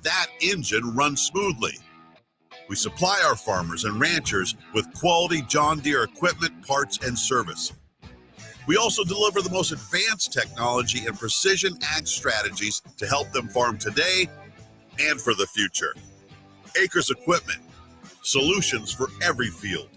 that engine runs smoothly. We supply our farmers and ranchers with quality John Deere equipment, parts, and service. We also deliver the most advanced technology and precision ag strategies to help them farm today and for the future. Acres Equipment, solutions for every field.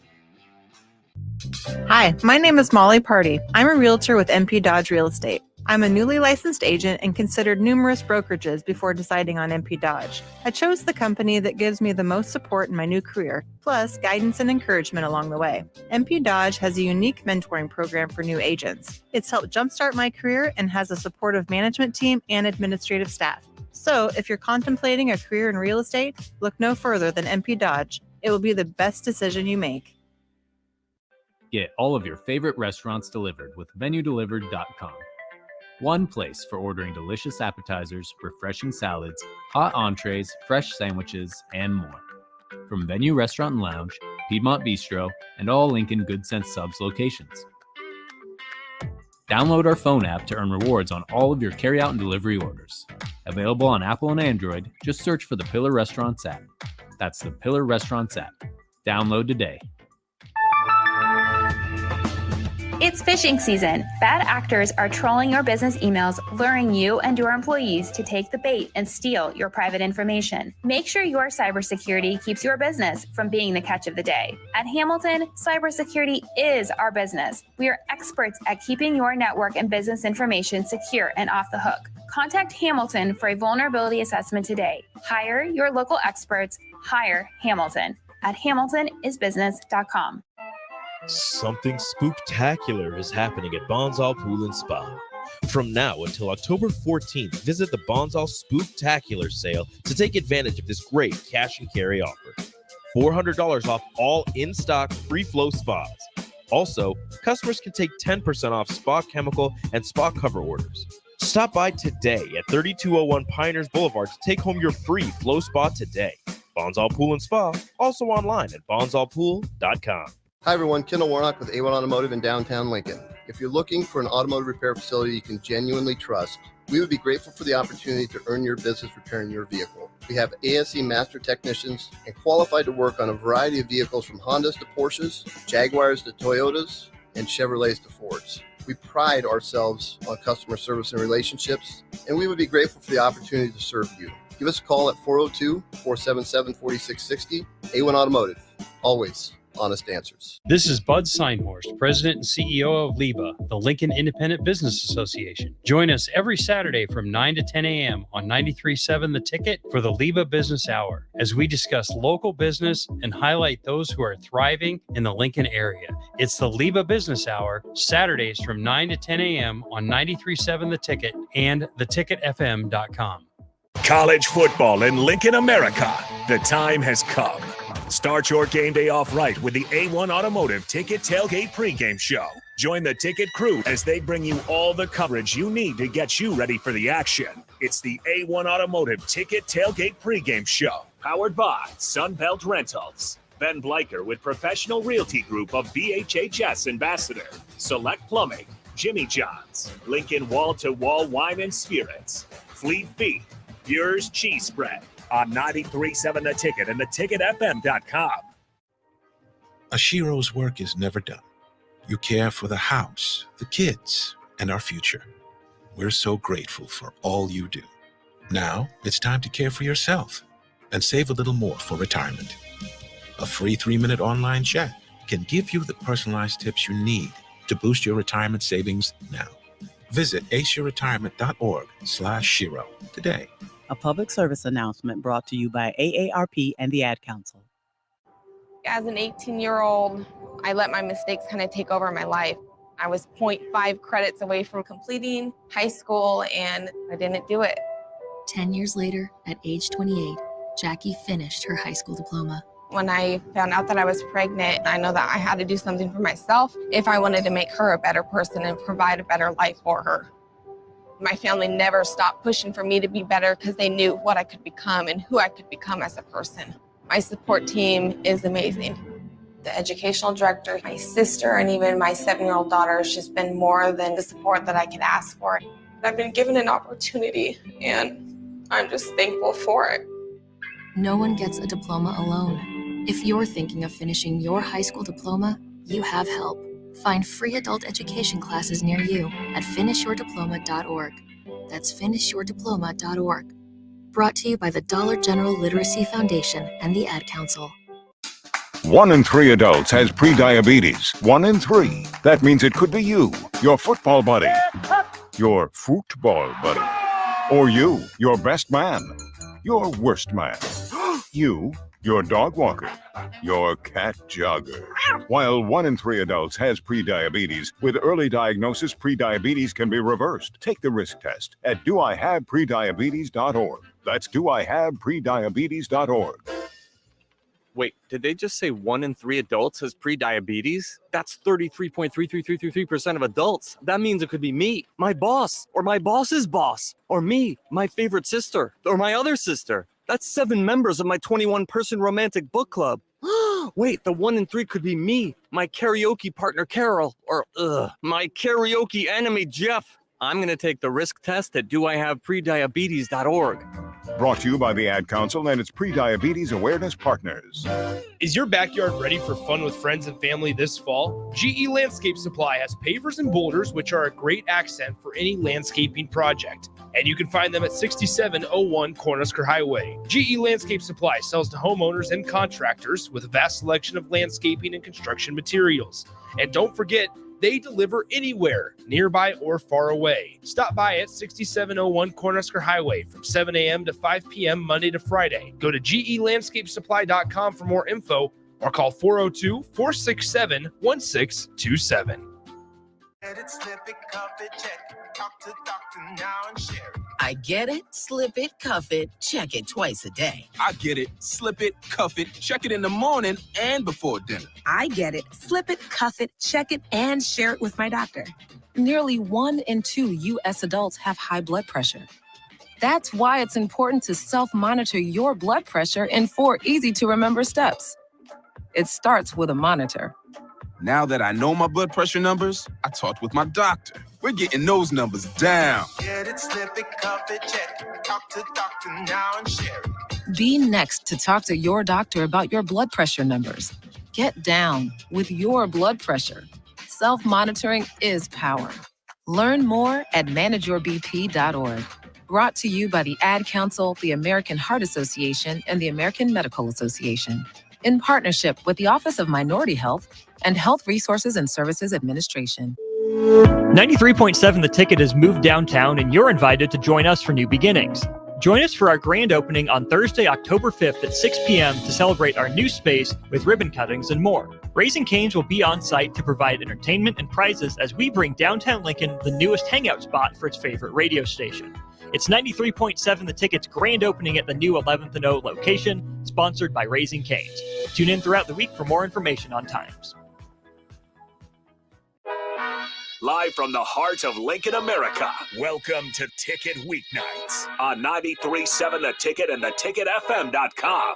Hi, my name is Molly Party. I'm a realtor with MP Dodge Real Estate. I'm a newly licensed agent and considered numerous brokerages before deciding on MP Dodge. I chose the company that gives me the most support in my new career, plus guidance and encouragement along the way. MP Dodge has a unique mentoring program for new agents. It's helped jumpstart my career and has a supportive management team and administrative staff. So if you're contemplating a career in real estate, look no further than MP Dodge. It will be the best decision you make. Get all of your favorite restaurants delivered with VenueDelivered.com. One place for ordering delicious appetizers, refreshing salads, hot entrees, fresh sandwiches, and more. From Venue Restaurant and Lounge, Piedmont Bistro, and all Lincoln Good Sense Subs locations. Download our phone app to earn rewards on all of your carryout and delivery orders. Available on Apple and Android, just search for the Pillar Restaurants app. That's the Pillar Restaurants app. Download today. It's phishing season. Bad actors are trolling your business emails, luring you and your employees to take the bait and steal your private information. Make sure your cybersecurity keeps your business from being the catch of the day. At Hamilton, cybersecurity is our business. We are experts at keeping your network and business information secure and off the hook. Contact Hamilton for a vulnerability assessment today. Hire your local experts. Hire Hamilton at hamiltonisbusiness.com. Something spooktacular is happening at Bonsall Pool and Spa. From now until October 14th, visit the Bonsall Spooktacular sale to take advantage of this great cash and carry offer. $400 off all in-stock free-flow spas. Also, customers can take 10% off spa chemical and spa cover orders. Stop by today at 3201 Pioneers Boulevard to take home your free flow spa today. Bonsall Pool and Spa, also online at bonsallpool.com. Hi everyone, Kendall Warnock with A1 Automotive in downtown Lincoln. If you're looking for an automotive repair facility you can genuinely trust, we would be grateful for the opportunity to earn your business repairing your vehicle. We have ASE master technicians and qualified to work on a variety of vehicles from Hondas to Porsches, Jaguars to Toyotas, and Chevrolets to Fords. We pride ourselves on customer service and relationships, and we would be grateful for the opportunity to serve you. Give us a call at 402-477-4660. A1 Automotive, always honest answers. This is Bud Seinhorst, President and CEO of LIBA, the Lincoln Independent Business Association. Join us every Saturday from 9 to 10 a.m. on 93.7 The Ticket for the LIBA Business Hour, as we discuss local business and highlight those who are thriving in the Lincoln area. It's the LIBA Business Hour, Saturdays from 9 to 10 a.m. on 93.7 The Ticket and theticketfm.com. College football in Lincoln, America. The time has come. Start your game day off right with the A1 Automotive Ticket Tailgate pregame show. Join the Ticket crew as they bring you all the coverage you need to get you ready for the action. It's the A1 Automotive Ticket Tailgate pregame show, powered by Sunbelt Rentals. Ben Bleicher with Professional Realty Group of BHHS Ambassador, Select Plumbing, Jimmy John's, Lincoln Wall-to-Wall Wine and Spirits, Fleet Feet, Bure's Cheese Spread, on 93.7 The Ticket and theticketfm.com. Ashiro's work is never done. You care for the house, the kids, and our future. We're so grateful for all you do. Now it's time to care for yourself and save a little more for retirement. A free 3-minute online chat can give you the personalized tips you need to boost your retirement savings now. Visit aceyourretirement.org/Shiro today. A public service announcement brought to you by AARP and the Ad Council. As an 18-year-old, I let my mistakes kind of take over my life. I was 0.5 credits away from completing high school, and I didn't do it. 10 years later, at age 28, Jackie finished her high school diploma. When I found out that I was pregnant, I know that I had to do something for myself if I wanted to make her a better person and provide a better life for her. My family never stopped pushing for me to be better because they knew what I could become and who I could become as a person. My support team is amazing. The educational director, my sister, and even my 7-year-old daughter has just been more than the support that I could ask for. I've been given an opportunity, and I'm just thankful for it. No one gets a diploma alone. If you're thinking of finishing your high school diploma, you have help. Find free adult education classes near you at finishyourdiploma.org. That's finishyourdiploma.org. Brought to you by the Dollar General Literacy Foundation and the Ad Council. 1 in 3 adults has prediabetes. 1 in 3. That means it could be you, your football buddy, your football buddy, or you, your best man, your worst man, you, your dog walker, your cat jogger. While 1 in 3 adults has prediabetes, with early diagnosis, prediabetes can be reversed. Take the risk test at doihaveprediabetes.org. That's doihaveprediabetes.org. Wait, did they just say 1 in 3 adults has prediabetes? That's 33.33333% of adults. That means it could be me, my boss, or my boss's boss, or me, my favorite sister, or my other sister. That's 7 members of my 21-person romantic book club. Wait, the 1 in 3 could be me, my karaoke partner Carol, or my karaoke enemy Jeff. I'm going to take the risk test at doihaveprediabetes.org. Brought to you by the Ad Council and its Prediabetes Awareness Partners. Is your backyard ready for fun with friends and family this fall? GE Landscape Supply has pavers and boulders, which are a great accent for any landscaping project. And you can find them at 6701 Cornhusker Highway. GE Landscape Supply sells to homeowners and contractors with a vast selection of landscaping and construction materials. And don't forget, they deliver anywhere, nearby or far away. Stop by at 6701 Cornhusker Highway from 7 a.m. to 5 p.m. Monday to Friday. Go to gelandscapesupply.com for more info or call 402-467-1627. I get it, slip it, cuff it, check it twice a day. I get it, slip it, cuff it, check it in the morning and before dinner. I get it, slip it, cuff it, check it, and share it with my doctor. Nearly 1 in 2 U.S. adults have high blood pressure. That's why it's important to self-monitor your blood pressure in 4 easy-to-remember steps. It starts with a monitor. Now that I know my blood pressure numbers, I talked with my doctor. We're getting those numbers down. Get it, slip it, cuff it, check it. Talk to doctor now and share it. Be next to talk to your doctor about your blood pressure numbers. Get down with your blood pressure. Self-monitoring is power. Learn more at manageyourbp.org. Brought to you by the Ad Council, the American Heart Association, and the American Medical Association, in partnership with the Office of Minority Health and Health Resources and Services Administration. 93.7 The Ticket has moved downtown, and you're invited to join us for new beginnings. Join us for our grand opening on Thursday, October 5th at 6 p.m. to celebrate our new space with ribbon cuttings and more. Raising Cane's will be on site to provide entertainment and prizes as we bring downtown Lincoln the newest hangout spot for its favorite radio station. It's 93.7 The Ticket's grand opening at the new 11th and O location, sponsored by Raising Cane's. Tune in throughout the week for more information on times. Live from the heart of Lincoln, America, welcome to Ticket Weeknights on 93.7 The Ticket and theticketfm.com.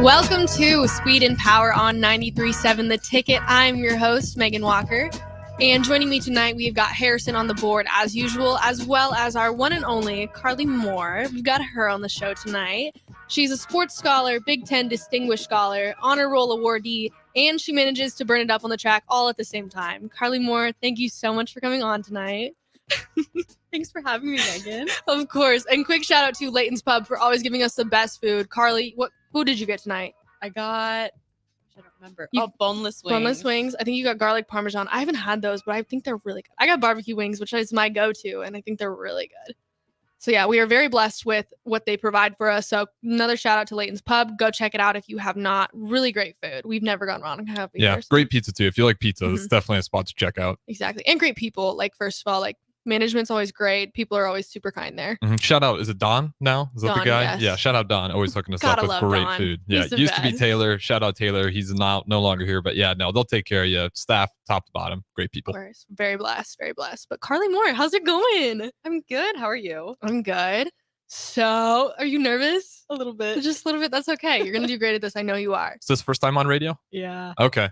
Welcome to Speed and Power on 93.7 The Ticket. I'm your host, Megan Walker. And joining me tonight, we've got Harrison on the board as usual, as well as our one and only Carly Moore. We've got her on the show tonight. She's a sports scholar, Big Ten Distinguished Scholar, Honor Roll awardee, and she manages to burn it up on the track all at the same time. Carly Moore, thank you so much for coming on tonight. Thanks for having me, Megan. Of course. And quick shout out to Layton's Pub for always giving us the best food. Carly, what food did you get tonight? I got... I don't remember. Boneless wings. Boneless wings. I think you got garlic parmesan. I haven't had those, but I think they're really good. I got barbecue wings, which is my go-to, and I think they're really good. So yeah, we are very blessed with what they provide for us. So another shout out to Layton's Pub. Go check it out if you have not. Really great food. We've never gone wrong. Yeah, great pizza too. If you like pizza, it's definitely a spot to check out. Exactly. And great people. Like, first of all, like, management's always great. People are always super kind there. Shout out, is it Don now? Is that Don, the guy? yes. Yeah, shout out Don. Always hooking us up with great Don. food. Yeah, He's it the used to be best. Taylor. Shout out Taylor. He's no longer here, but yeah, no, they'll take care of you. Staff, top to bottom, great people. Of course. Very blessed. Very blessed. But Carly Moore, how's it going? I'm good. How are you? I'm good. So, are you nervous? A little bit. Just a little bit. That's okay. You're going to do great at this. I know you are. Is this first time on radio? Yeah. Okay.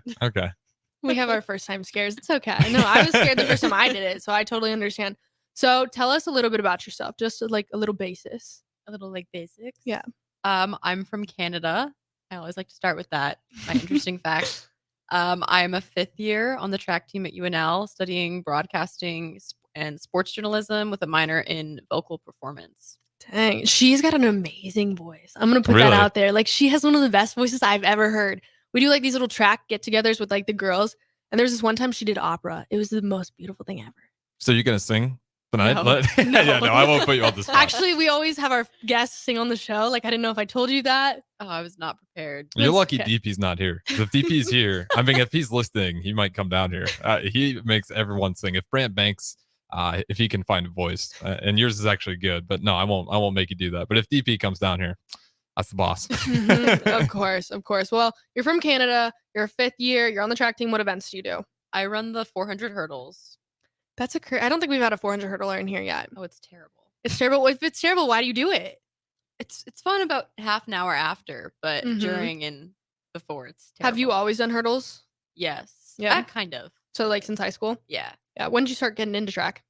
We have our first time scares. It's okay. No, I was scared the first time I did it, so I totally understand. So tell us a little bit about yourself, just like a little basis. A little like basics. Yeah. I'm from Canada. I always like to start with that. My interesting fact. I'm a 5th year on the track team at UNL, studying broadcasting and sports journalism with a minor in vocal performance. Dang, she's got an amazing voice. I'm gonna put that Really? out there. Like, she has one of the best voices I've ever heard. We do like these little track get-togethers with like the girls, and there's this one time she did opera. It was the most beautiful thing ever. So you're gonna sing tonight? No. Yeah, no, I won't put you on the spot. Actually, we always have our guests sing on the show. Like, I didn't know if I told you that. Oh, I was not prepared. You're It's lucky okay. DP's not here. If DP's here, I mean, if he's listening, he might come down here. He makes everyone sing. If Brant Banks, if he can find a voice, and yours is actually good, but no, I won't make you do that. But if DP comes down here, that's the boss. Of course, of course. Well, you're from Canada. You're a 5th year. You're on the track team. What events do you do? I run the 400 hurdles. That's I don't think we've had a 400 hurdler in here yet. Oh, it's terrible. It's terrible. If it's terrible, why do you do it? It's fun about half an hour after, but Mhm. during and before it's terrible. Have you always done hurdles? Yes. Yeah. Kind of. So like since high school? Yeah. Yeah. When did you start getting into track?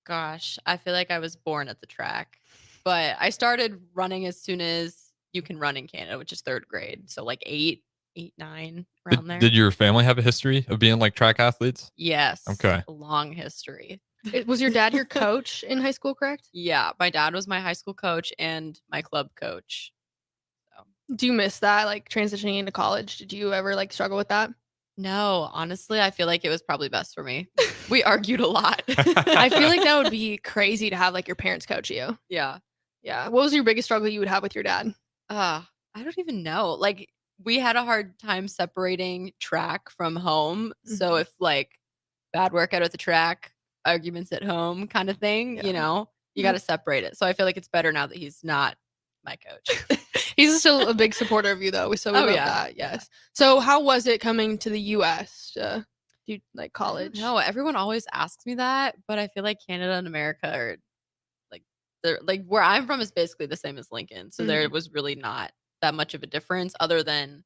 Gosh, I feel like I was born at the track, but I started running as soon as you can run in Canada, which is 3rd grade. So like 8, 9, around there. Did your family have a history of being like track athletes? Yes. Okay. A long history. Was your dad your coach in high school, correct? Yeah. My dad was my high school coach and my club coach. Do you miss that, like transitioning into college? Did you ever like struggle with that? No, honestly, I feel like it was probably best for me. We argued a lot. I feel like that would be crazy to have like your parents coach you. Yeah. Yeah. What was your biggest struggle you would have with your dad? I don't even know. Like, we had a hard time separating track from home. So Mhm. if like bad workout at the track, arguments at home kind of thing, you know, you got to separate it. So I feel like it's better now that he's not my coach. He's still a big supporter of you though. So we Oh, love yeah. that. Yes. So how was it coming to the US to do like college? No, everyone always asks me that, but I feel like Canada and America are like, they're like, where I'm from is basically the same as Lincoln. So there Mhm. was really not that much of a difference, other than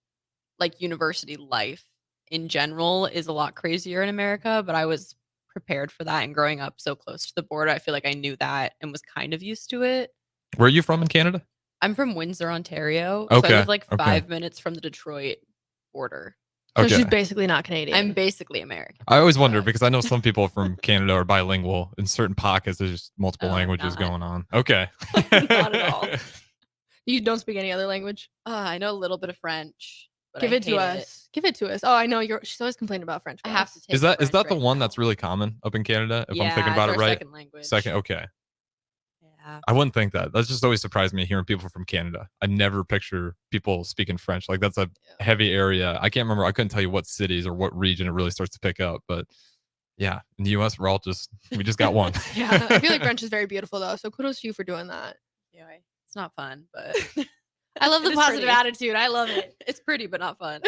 like university life in general is a lot crazier in America, but I was prepared for that, and growing up so close to the border, I feel like I knew that and was kind of used to it. Where are you from in Canada? I'm from Windsor, Ontario. So I Okay, live like okay. 5 minutes from the Detroit border. So Okay. she's basically not Canadian. I'm basically American. I always wonder because I know some people from Canada are bilingual. In certain pockets, there's just multiple Oh, languages not. going on. Okay. Not at all. You don't speak any other language? I know a little bit of French. But Give I it to hated us. Give it to us. Oh, I know she's always complaining about French. I have to take Is that French the right one now. that's really common up in Canada? If I'm Yeah, thinking about it's it our right. second language. Second, okay. Yeah. I wouldn't think that. That's just always surprised me hearing people from Canada. I never picture people speaking French. Like that's a heavy area. I can't remember. I couldn't tell you what cities or what region it really starts to pick up. But yeah, in the US, we just got one. Yeah, I feel like French is very beautiful though. So kudos to you for doing that. Yeah, it's not fun, but I love the It is positive pretty. attitude. I love it. It's pretty, but not fun.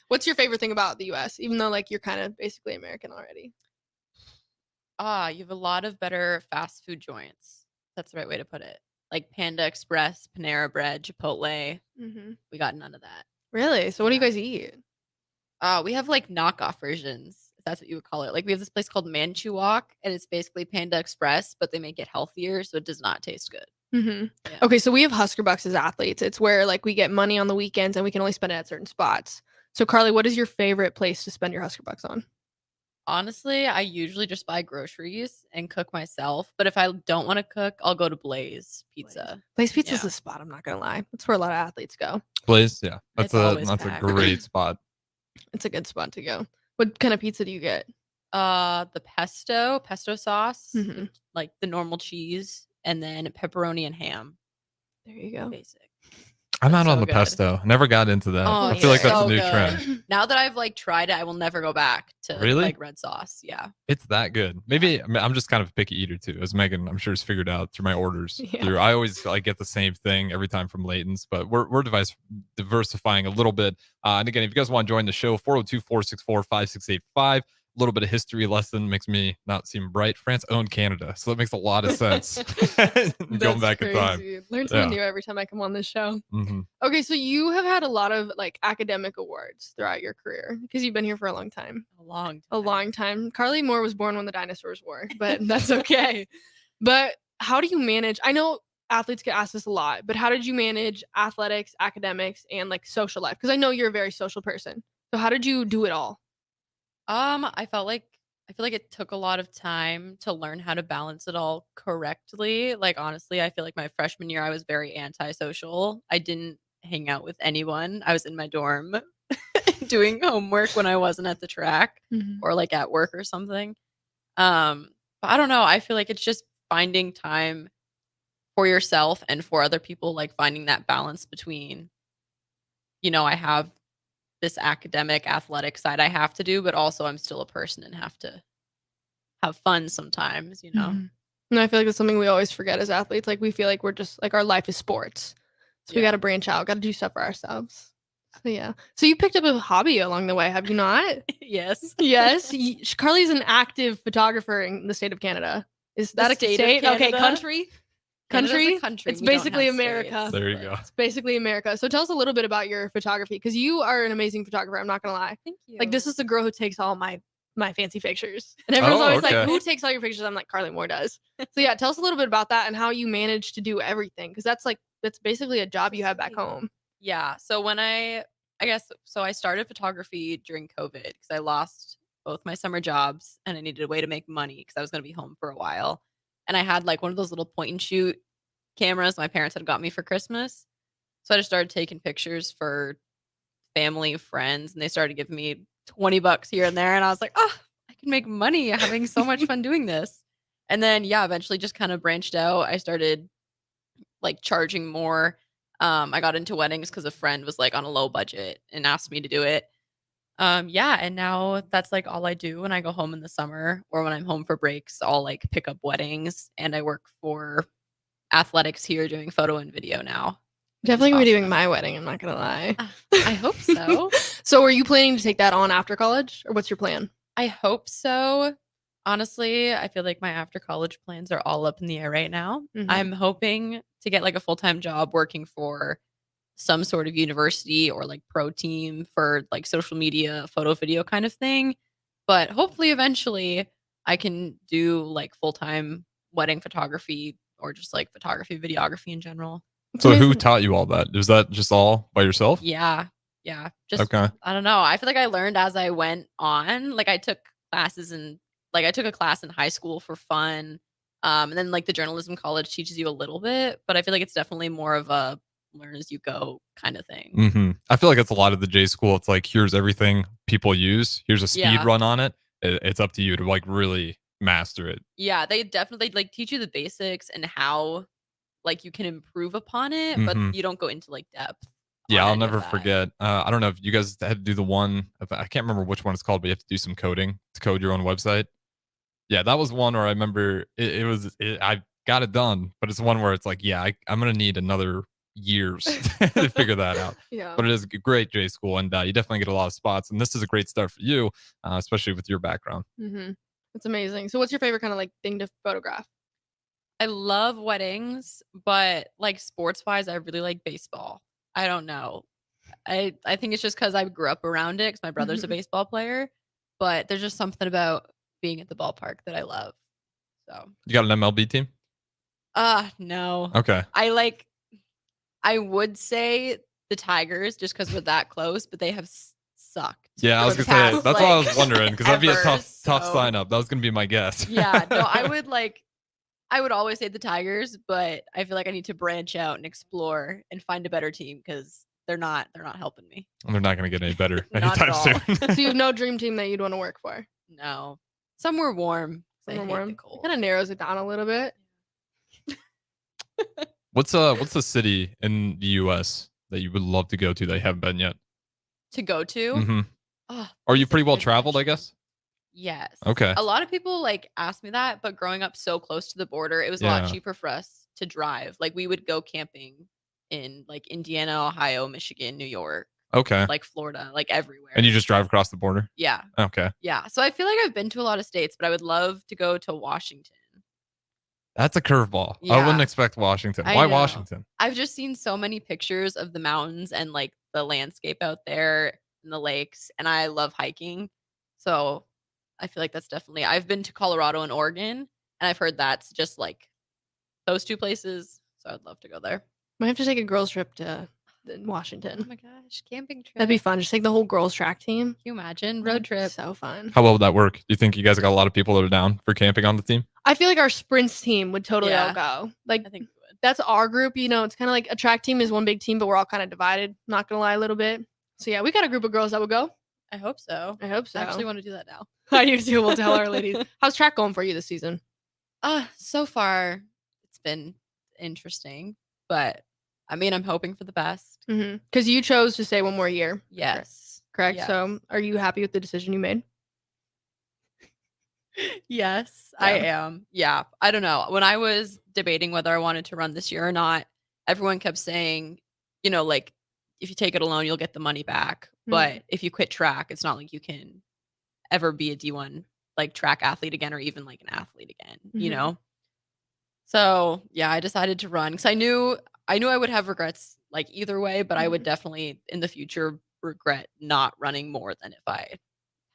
What's your favorite thing about the US, even though like you're kind of basically American already? You have a lot of better fast food joints. That's the right way to put it. Like Panda Express, Panera Bread, Chipotle. Mm-hmm. We got none of that. Really? So what do you guys eat? We have like knockoff versions, if that's what you would call it. Like we have this place called Manchuwalk, and it's basically Panda Express, but they make it healthier, so it does not taste good. Mm-hmm. Okay, so we have Husker Bucks as athletes. It's where like we get money on the weekends and we can only spend it at certain spots. So Carly, what is your favorite place to spend your Husker Bucks on? Honestly, I usually just buy groceries and cook myself. But if I don't want to cook, I'll go to Blaze Pizza. Blaze Pizza's Yeah. the spot, I'm not gonna lie. That's where a lot of athletes go. Blaze, yeah. That's It's a always that's a packed. great spot. It's a good spot to go. What kind of pizza do you get? The pesto sauce, Mhm. like the normal cheese, and then pepperoni and ham. There you go. Basic. I'm out so on the good. pesto. Never got into that. Oh, I feel like it's that's so a new good. trend. Now that I've like tried it, I will never go back to Really? like red sauce. Yeah. It's that good. Maybe I mean, I'm just kind of a picky eater too, as Megan I'm sure has figured out through my orders. Yeah. I always like get the same thing every time from Layton's, but we're diversifying a little bit. And again, if you guys want to join the show, 402-464-5685. little bit of history lesson makes me not seem bright. France owned Canada, so that makes a lot of sense. Going back in time. Learn something new every time I come on this show. Mhm. Okay, so you have had a lot of like academic awards throughout your career because you've been here for a long time. A long time. Carly Moore was born when the dinosaurs were, but that's okay. But how do you manage? I know athletes get asked this a lot, but how did you manage athletics, academics, and like social life? Because I know you're a very social person. So how did you do it all? I feel like it took a lot of time to learn how to balance it all correctly. Like honestly, I feel like my freshman year I was very antisocial. I didn't hang out with anyone. I was in my dorm doing homework when I wasn't at the track or like at work or something. But I don't know. I feel like it's just finding time for yourself and for other people, like finding that balance between, I have this academic athletic side I have to do, but also I'm still a person and have to have fun sometimes, And I feel like that's something we always forget as athletes. Like we feel like we're just like our life is sports. So we got to branch out, got to do stuff for ourselves. So yeah. So you picked up a hobby along the way, have you not? Yes. Yes. Carly's an active photographer in the state of Canada. Is that a state? Okay, country. Canada's a Country. country. It's We don't basically have America. states. There you go. It's basically America. So tell us a little bit about your photography because you are an amazing photographer. I'm not gonna lie. Thank you. Like this is the girl who takes all my fancy pictures, and everyone's Oh, always okay. like, "Who takes all your pictures?" I'm like, Carly Moore does. So yeah, tell us a little bit about that and how you manage to do everything because that's basically a job you have back home. Yeah. So when I started photography during COVID because I lost both my summer jobs and I needed a way to make money because I was going to be home for a while. And I had like one of those little point and shoot cameras my parents had got me for Christmas. So I just started taking pictures for family, friends, and they started giving me $20 here and there. And I was like, oh, I can make money having so much fun doing this. And then, yeah, eventually just kind of branched out. I started like charging more. I got into weddings because a friend was like on a low budget and asked me to do it. Yeah, and now that's like all I do when I go home in the summer or when I'm home for breaks. I'll like pick up weddings and I work for athletics here doing photo and video now. Definitely gonna be doing my wedding. I'm not gonna lie. I hope so. So are you planning to take that on after college, or what's your plan? I hope so. Honestly, I feel like my after college plans are all up in the air right now. I'm hoping to get like a full-time job working for some sort of university or like pro team for like social media, photo, video kind of thing. But hopefully eventually I can do like full-time wedding photography or just like photography, videography in general. So who taught you all that? Was that just all by yourself? Yeah. Yeah. Just, Okay. I don't know. I feel like I learned as I went on. Like I took classes and like I took a class in high school for fun. And then like the journalism college teaches you a little bit, but I feel like it's definitely more of a learn as you go kind of thing. I feel like it's a lot of the J school. It's like, here's everything people use. Here's a speed Yeah. run on it. It's up to you to like really master it. Yeah, they definitely like teach you the basics and how like you can improve upon it, Mhm. but you don't go into like depth. Yeah, on I'll any of never that. forget. I don't know if you guys had to do the one. I can't remember which one it's called, but you have to do some coding to code your own website. Yeah, that was one where I remember I got it done, but it's one where it's like, yeah, I'm gonna need another years to figure that out. Yeah. But it is a great J school, and you definitely get a lot of spots. And this is a great start for you, especially with your background. That's amazing. So what's your favorite kind of like thing to photograph? I love weddings, but like sports wise, I really like baseball. I don't know. I think it's just because I grew up around it because my brother's a baseball player, but there's just something about being at the ballpark that I love. So You got an MLB team? no. Okay. I would say the Tigers just because we're that close, but they have sucked. Yeah, I was for gonna the say past, that's what I was like, wondering because that'd be a ever, tough so- sign up. That was gonna be my guess. Yeah, no, I would always say the Tigers, but I feel like I need to branch out and explore and find a better team because they're not helping me. They're not gonna get any better Not anytime at all. soon. So you have no dream team that you'd want to work for? No. Somewhere warm. 'cause I Somewhere hate warm? the cold. Kind of narrows it down a little bit. What's the city in the US that you would love to go to that you haven't been yet? To go to? Mhm. Oh, Are you pretty well traveled, I guess? yes. Okay. A lot of people like ask me that, but growing up so close to the border, it was a lot Yeah. cheaper for us to drive. Like we would go camping in like Indiana, Ohio, Michigan, New York. Okay. like Florida, like everywhere. And you just drive across the border? Yeah. Okay. Yeah. So I feel like I've been to a lot of states, but I would love to go to Washington. That's a curveball. I Yeah. wouldn't expect Washington. I Why know. Washington? I've just seen so many pictures of the mountains and like the landscape out there and the lakes, and I love hiking. So I feel like that's definitely. I've been to Colorado and Oregon, and I've heard that's just like those two places. So I'd love to go there. Might have to take a girls trip to Oh Washington. my gosh, camping trip. That'd be fun. Just take the whole girls track team. Can you imagine road trip? So fun. How well would that work? Do you think you guys got a lot of people that are down for camping on the team? I feel like our sprints team would totally all Yeah. go. Like I think we would. that's our group. You know, it's kind of like a track team is one big team, but we're all kind of divided. Not gonna lie, a little bit. So yeah, we got a group of girls that would go. I hope so. I hope so. I actually want to do that now. I do too. We'll tell our ladies. How's track going for you this season? So far it's been interesting, but I mean, I'm hoping for the best. Because you chose to stay one more year. Yes. Correct. Yeah. So are you happy with the decision you made? Yes, I am. Yeah. I don't know. When I was debating whether I wanted to run this year or not, everyone kept saying, you know, like if you take it alone, you'll get the money back. But if you quit track, it's not like you can ever be a D1 like track athlete again or even like an athlete again, you Mhm. know? So yeah, I decided to run because I knew I would have regrets like either way, but I would definitely in the future regret not running more than if I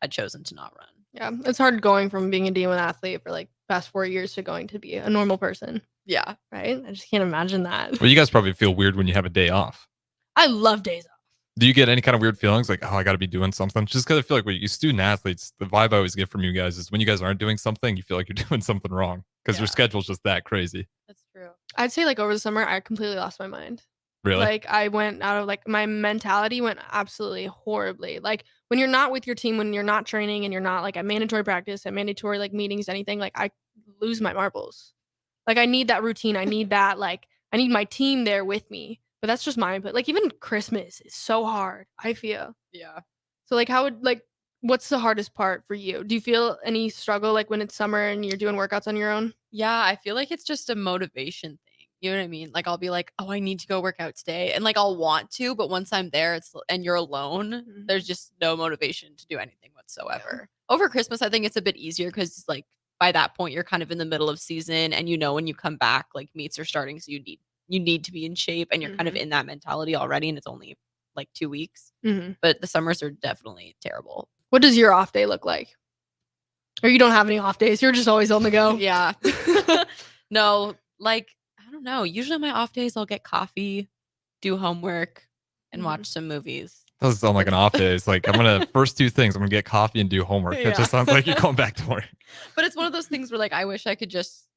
had chosen to not run. Yeah. It's hard going from being a D1 athlete for like past 4 years to going to be a normal person. Yeah. Right? I just can't imagine that. Well, you guys probably feel weird when you have a day off. I love days off. Do you get any kind of weird feelings like, oh, I got to be doing something? Just because I feel like when you student athletes, the vibe I always get from you guys is when you guys aren't doing something, you feel like you're doing something wrong because your schedule's just that crazy. That's true. I'd say like over the summer, I completely lost my mind. Really? Like I went out of like my mentality went absolutely horribly. Like when you're not with your team, when you're not training and you're not like at mandatory practice, at mandatory like meetings, anything, like I lose my marbles. Like I need that routine. I need that like I need my team there with me. But that's just my input. Like even Christmas is so hard, I feel. Yeah. So like how would like what's the hardest part for you? Do you feel any struggle like when it's summer and you're doing workouts on your own? Yeah, I feel like it's just a motivation thing. You know what I mean? Like I'll be like, "Oh, I need to go work out today." And like I'll want to, but once I'm there and you're alone, there's just no motivation to do anything whatsoever. Over Christmas, I think it's a bit easier cuz like by that point you're kind of in the middle of season and you know when you come back like meets are starting so you need to be in shape and you're kind of in that mentality already and it's only like 2 weeks. But the summers are definitely terrible. What does your off day look like? Or you don't have any off days. You're just always on the go. Yeah. No, like I don't know. Usually on my off days I'll get coffee, do homework, and watch some movies. Doesn't sound like an off day. It's like, I'm going to, first two things, I'm going to get coffee and do homework. It Yeah. just sounds like you're going back to work. But it's one of those things where like I wish I could just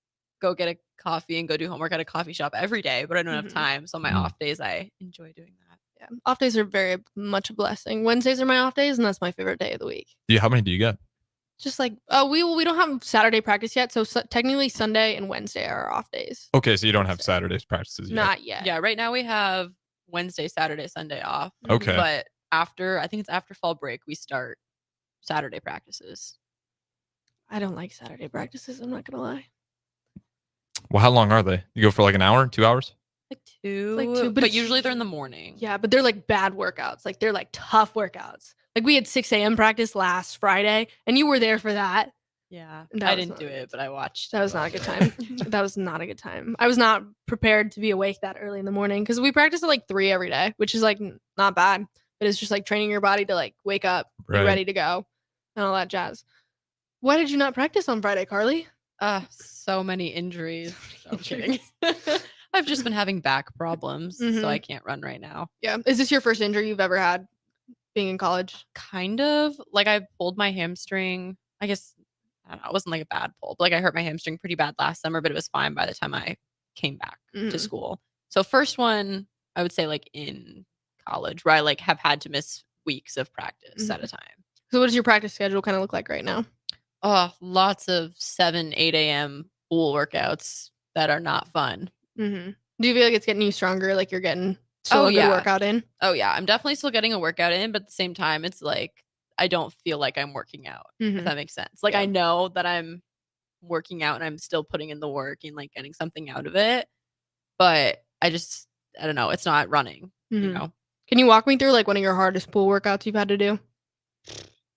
go get a coffee and go do homework at a coffee shop every day, but I don't have time. So on my off days I enjoy doing that. Yeah. Off days are very much a blessing. Wednesdays are my off days, and that's my favorite day of the week. How many do you get? Just like we don't have Saturday practice yet, so technically Sunday and Wednesday are our off days. Okay, so you don't have Saturdays practices yet. Not yet. Yeah, right now we have Wednesday, Saturday, Sunday off. Okay. But I think it's after fall break, we start Saturday practices. I don't like Saturday practices, I'm not gonna lie. Well, how long are they? You go for like an hour, 2 hours? Like two, but but it's- usually they're in the morning. Yeah, but they're like bad workouts. Like they're like tough workouts. Like we had 6 a.m. practice last Friday, and you were there for that. Yeah, That I was didn't not do it, but I watched. That was not a good time. That was not a good time. I was not prepared to be awake that early in the morning because we practice at like 3 every day, which is like not bad. But it's just like training your body to like wake up, be Right. ready to go, and all that jazz. Why did you not practice on Friday, Carly? So many injuries. No, I'm kidding. I've just been having back problems, so I can't run right now. Yeah. Is this your first injury you've ever had being in college? Kind of. Like I pulled my hamstring. I guess I don't know. It wasn't like a bad pull, but like I hurt my hamstring pretty bad last summer, but it was fine by the time I came back to Mhm. school. So first one, I would say like in college where I like have had to miss weeks of practice at a time. So what does your practice schedule kind of look like right now? Oh, lots of 7, 8 a.m. pool workouts that are not fun. Mm-hmm. Do you feel like it's getting you stronger? Like you're getting still a good workout in? Oh yeah, I'm definitely still getting a workout in, but at the same time, it's like I don't feel like I'm working out. Mhm. If that makes sense. Like I know that I'm working out and I'm still putting in the work and like getting something out of it, but I don't know. It's not running. You Mhm. know. Can you walk me through like one of your hardest pool workouts you've had to do?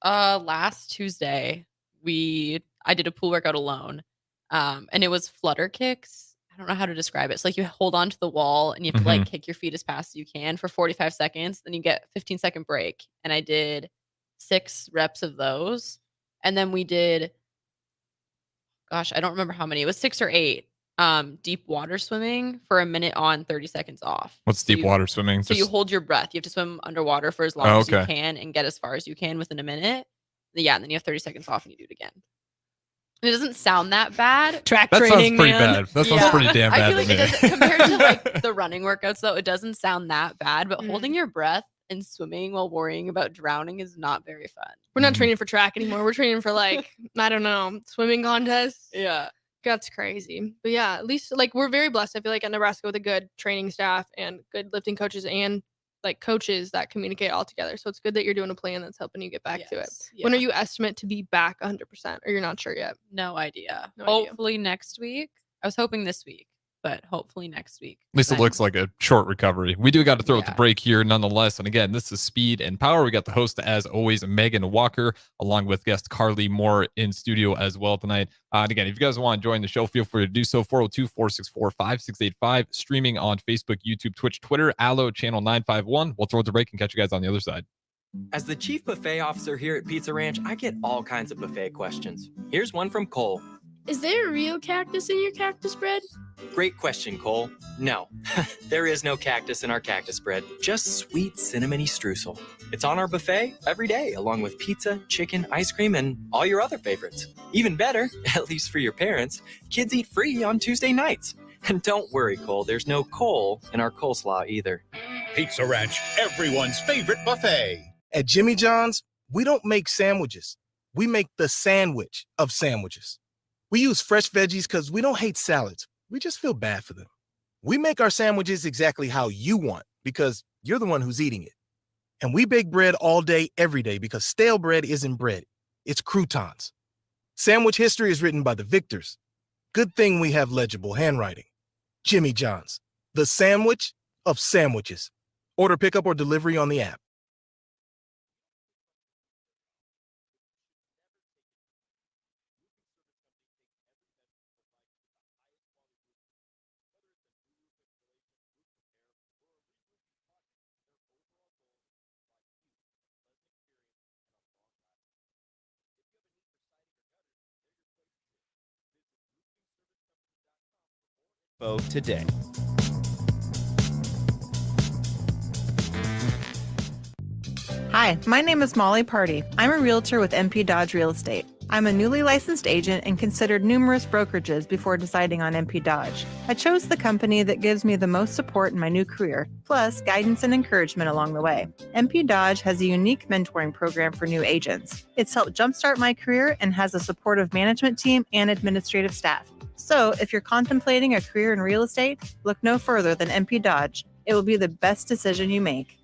Last Tuesday, I did a pool workout alone. And it was flutter kicks. I don't know how to describe it. It's like you hold on to the wall and you have to like kick your feet as fast as you can for 45 seconds. Then you get a 15-second break. And I did 6 reps of those. And then we did, gosh, I don't remember how many. It was 6 or 8 deep water swimming for a minute on, 30 seconds off. What's deep water swimming? So you hold your breath. You have to swim underwater for as long as you can and get as far as you can within a minute. Yeah, and then you have 30 seconds off and you do it again. It doesn't sound that bad. Track That training, sounds pretty man. bad. That sounds pretty damn bad I feel like to it me. doesn't, compared to like the running workouts, though, it doesn't sound that bad. But holding your breath and swimming while worrying about drowning is not very fun. We're not training for track anymore. We're training for like, I don't know, swimming contests. Yeah. That's crazy. But yeah, at least like we're very blessed. I feel like at Nebraska with a good training staff and good lifting coaches and like coaches that communicate all together. So it's good that you're doing a plan that's helping you get back to it. When are you estimate to be back 100% or you're not sure yet? No idea. No idea. Hopefully next week. I was hoping this week, but hopefully next week. At least it looks like a short recovery. We do got to throw it the break here nonetheless. And again, this is Speed and Power. We got the host, as always, Megan Walker, along with guest Carly Moore in studio as well tonight. And again, if you guys want to join the show, feel free to do so. 402-464-5685. Streaming on Facebook, YouTube, Twitch, Twitter, Allo, Channel 951. We'll throw it to break and catch you guys on the other side. As the chief buffet officer here at Pizza Ranch, I get all kinds of buffet questions. Here's one from Cole. Is there a real cactus in your cactus bread? Great question, Cole. No, there is no cactus in our cactus bread, just sweet cinnamony streusel. It's on our buffet every day, along with pizza, chicken, ice cream, and all your other favorites. Even better, at least for your parents, kids eat free on Tuesday nights. And don't worry, Cole, there's no coal in our coleslaw either. Pizza Ranch, everyone's favorite buffet. At Jimmy John's, we don't make sandwiches. We make the sandwich of sandwiches. We use fresh veggies because we don't hate salads. We just feel bad for them. We make our sandwiches exactly how you want because you're the one who's eating it. And we bake bread all day, every day because stale bread isn't bread. It's croutons. Sandwich history is written by the victors. Good thing we have legible handwriting. Jimmy John's, the sandwich of sandwiches. Order pickup or delivery on the app. Today. Hi, my name is Molly Party. I'm a realtor with MP Dodge Real Estate. I'm a newly licensed agent and considered numerous brokerages before deciding on MP Dodge. I chose the company that gives me the most support in my new career, plus guidance and encouragement along the way. MP Dodge has a unique mentoring program for new agents. It's helped jumpstart my career and has a supportive management team and administrative staff. So if you're contemplating a career in real estate, look no further than MP Dodge. It will be the best decision you make.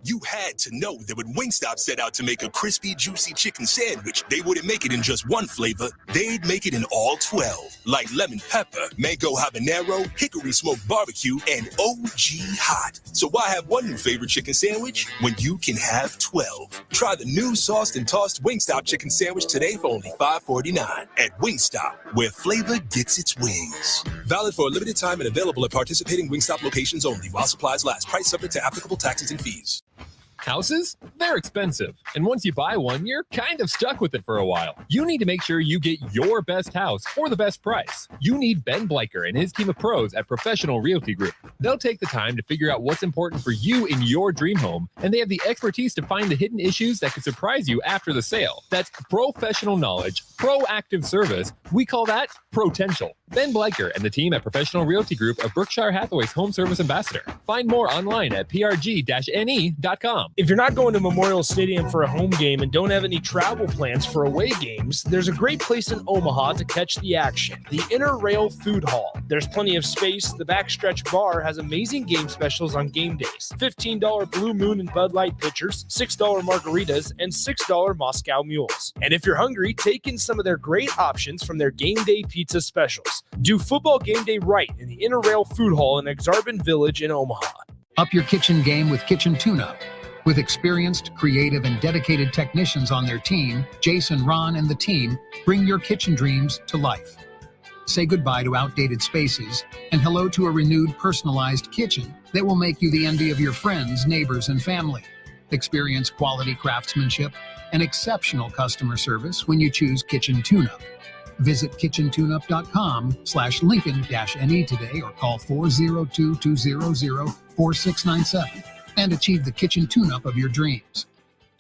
You had to know that when Wingstop set out to make a crispy, juicy chicken sandwich, they wouldn't make it in just one flavor. They'd make it in all 12, like lemon pepper, mango habanero, hickory smoked barbecue, and OG hot. So why have one new favorite chicken sandwich when you can have 12? Try the new sauced and tossed Wingstop chicken sandwich today for only $5.49 at Wingstop, where flavor gets its wings. Valid for a limited time and available at participating Wingstop locations only while supplies last. Price subject to applicable taxes and fees. Houses? They're expensive. And once you buy one, you're kind of stuck with it for a while. You need to make sure you get your best house for the best price. You need Ben Bleicher and his team of pros at Professional Realty Group. They'll take the time to figure out what's important for you in your dream home, and they have the expertise to find the hidden issues that could surprise you after the sale. That's professional knowledge, proactive service. We call that potential. Ben Bleicher and the team at Professional Realty Group are Berkshire Hathaway's home service ambassador. Find more online at prg-ne.com. If you're not going to Memorial Stadium for a home game and don't have any travel plans for away games, there's a great place in Omaha to catch the action, the Inner Rail Food Hall. There's plenty of space. The Backstretch Bar has amazing game specials on game days. $15 Blue Moon and Bud Light pitchers, $6 margaritas, and $6 Moscow Mules. And if you're hungry, take in some of their great options from their game day pizza specials. Do football game day right in the Inner Rail Food Hall in Exarban Village in Omaha. Up your kitchen game with Kitchen Tune-Up. With experienced, creative, and dedicated technicians on their team, Jason, Ron, and the team bring your kitchen dreams to life. Say goodbye to outdated spaces and hello to a renewed, personalized kitchen that will make you the envy of your friends, neighbors, and family. Experience quality craftsmanship and exceptional customer service when you choose Kitchen Tune-Up. Visit kitchentuneup.com/Lincoln-NE today or call 402-200-4697 and achieve the kitchen tune-up of your dreams.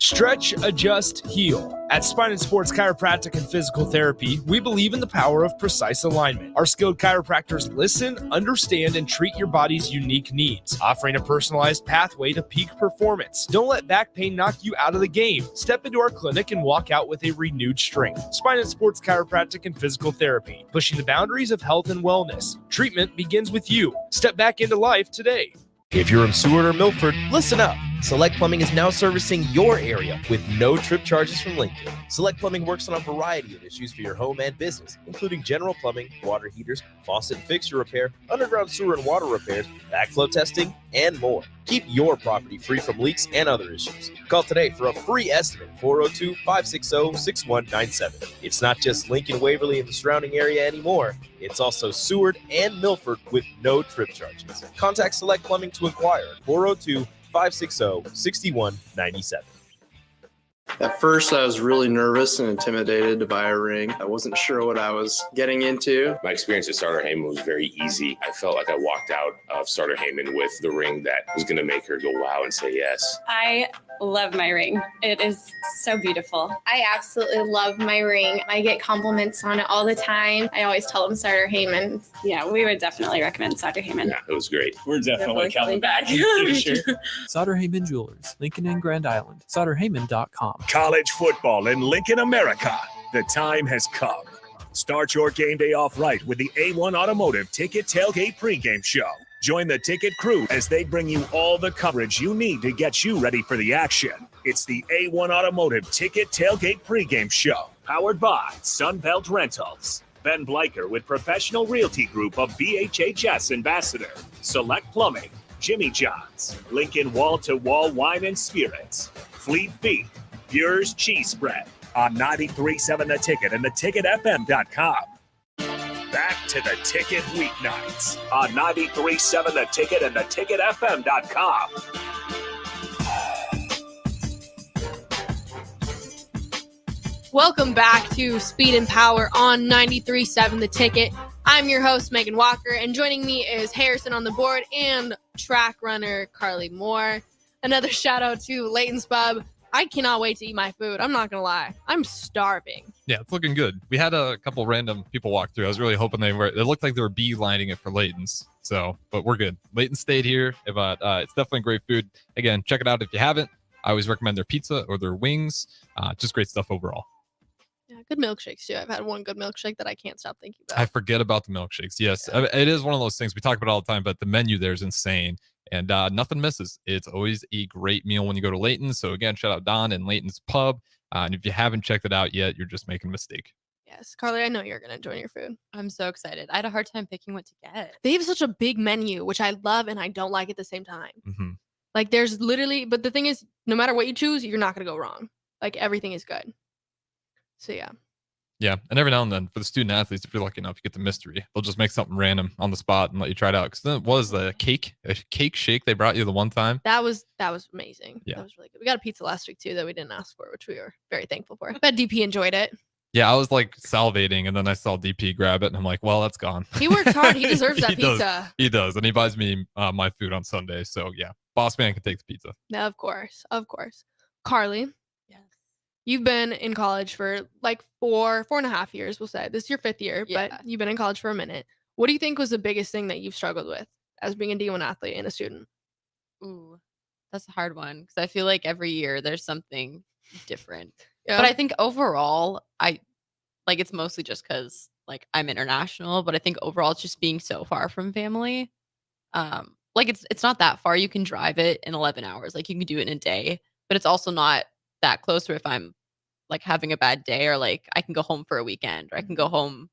Stretch, adjust, heal. At Spine and Sports Chiropractic and Physical Therapy, we believe in the power of precise alignment. Our skilled chiropractors listen, understand, and treat your body's unique needs, offering a personalized pathway to peak performance. Don't let back pain knock you out of the game. Step into our clinic and walk out with a renewed strength. Spine and Sports Chiropractic and Physical Therapy, pushing the boundaries of health and wellness. Treatment begins with you. Step back into life today. If you're in Seward or Milford, listen up. Select Plumbing is now servicing your area with no trip charges from Lincoln. Select Plumbing works on a variety of issues for your home and business, including general plumbing, water heaters, faucet and fixture repair, underground sewer and water repairs, backflow testing, and more. Keep your property free from leaks and other issues. Call today for a free estimate, 402-560-6197. It's not just Lincoln, Waverly, and the surrounding area anymore. It's also Seward and Milford with no trip charges. Contact Select Plumbing to inquire at 402-560-6197. At first, I was really nervous and intimidated to buy a ring. I wasn't sure what I was getting into. My experience at Starter Heyman was very easy. I felt like I walked out of Starter Heyman with the ring that was going to make her go wow and say yes. I love my ring. It is so beautiful. I absolutely love my ring. I get compliments on it all the time. I always tell them Starter Heyman. Yeah, we would definitely recommend Starter Heyman. Yeah, it was great. We're definitely coming back. Sauter Heyman Jewelers, Lincoln and Grand Island. SauterHeyman.com. College football in Lincoln, America. The time has come. Start your game day off right with the A1 Automotive Ticket Tailgate pregame show. Join the ticket crew as they bring you all the coverage you need to get you ready for the action. It's the A1 Automotive Ticket Tailgate pregame show, powered by Sunbelt Rentals. Ben Bleicher with Professional Realty Group of BHHS Ambassador, Select Plumbing, Jimmy John's, Lincoln Wall-to-Wall Wine and Spirits, Fleet Feet, Yours Cheese Spread on 93.7 The Ticket and theticketfm.com. Back to the Ticket weeknights on 93.7 The Ticket and theticketfm.com. Welcome back to Speed and Power on 93.7 The Ticket. I'm your host, Megan Walker, and joining me is Harrison on the board and track runner Carly Moore. Another shout out to Layton's Pub. I cannot wait to eat my food. I'm not going to lie. I'm starving. Yeah, it's looking good. We had a couple random people walk through. I was really hoping it looked like they were beelining it for Layton's. So, but we're good. Layton stayed here, but it's definitely great food. Again, check it out if you haven't. I always recommend their pizza or their wings. Just great stuff overall. Yeah, good milkshakes too. I've had one good milkshake that I can't stop thinking about. I forget about the milkshakes. Yes, it is one of those things we talk about all the time, but the menu there is insane. And nothing misses. It's always a great meal when you go to Layton's. So again, shout out Don and Layton's Pub. And if you haven't checked it out yet, you're just making a mistake. Yes, Carly, I know you're going to enjoy your food. I'm so excited. I had a hard time picking what to get. They have such a big menu, which I love and I don't like at the same time. Mm-hmm. Like there's literally, but the thing is, no matter what you choose, you're not going to go wrong. Like everything is good. So yeah. Yeah, and every now and then for the student athletes, if you're lucky enough, you get the mystery. They'll just make something random on the spot and let you try it out. Because then it was a cake shake they brought you the one time. That was amazing. Yeah. That was really good. We got a pizza last week too that we didn't ask for, which we were very thankful for. I bet DP enjoyed it. Yeah, I was like salivating, and then I saw DP grab it, and I'm like, well, that's gone. He works hard. He deserves that pizza. He does, and he buys me my food on Sunday. So yeah, boss man can take the pizza. No, of course. Carly. You've been in college for like 4.5 years, we'll say. This is your 5th year, but you've been in college for a minute. What do you think was the biggest thing that you've struggled with as being a D1 athlete and a student? Ooh, that's a hard one because I feel like every year there's something different. Yeah. But I think overall, it's mostly just because like I'm international, but I think overall it's just being so far from family. It's not that far. You can drive it in 11 hours. Like you can do it in a day, but it's also not that close. Or if I'm like having a bad day, or like I can go home for a weekend, or I can go home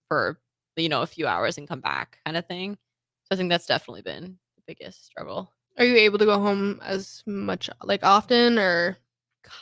for a few hours and come back kind of thing. So I think that's definitely been the biggest struggle. Are you able to go home as much like often or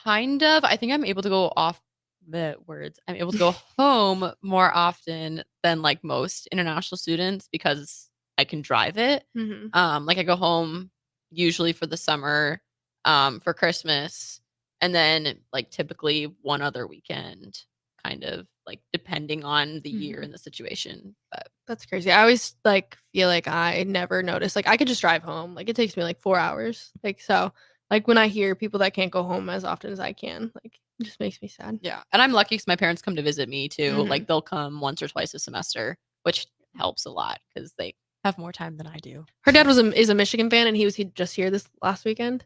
Kind of. I think I'm able to go off the words. I'm able to go home more often than like most international students because I can drive it. Mhm. Like I go home usually for the summer, for Christmas, and then like typically one other weekend, kind of like depending on the year and the situation. But That's crazy. I always like feel like I never notice. Like I could just drive home. Like it takes me like 4 hours. Like so like when I hear people that can't go home as often as I can, like it just makes me sad. yeah, and I'm lucky because my parents come to visit me too. Mhm. Like they'll come once or twice a semester, which helps a lot because they have more time than I do. Her dad is a Michigan fan and he was just here this last weekend.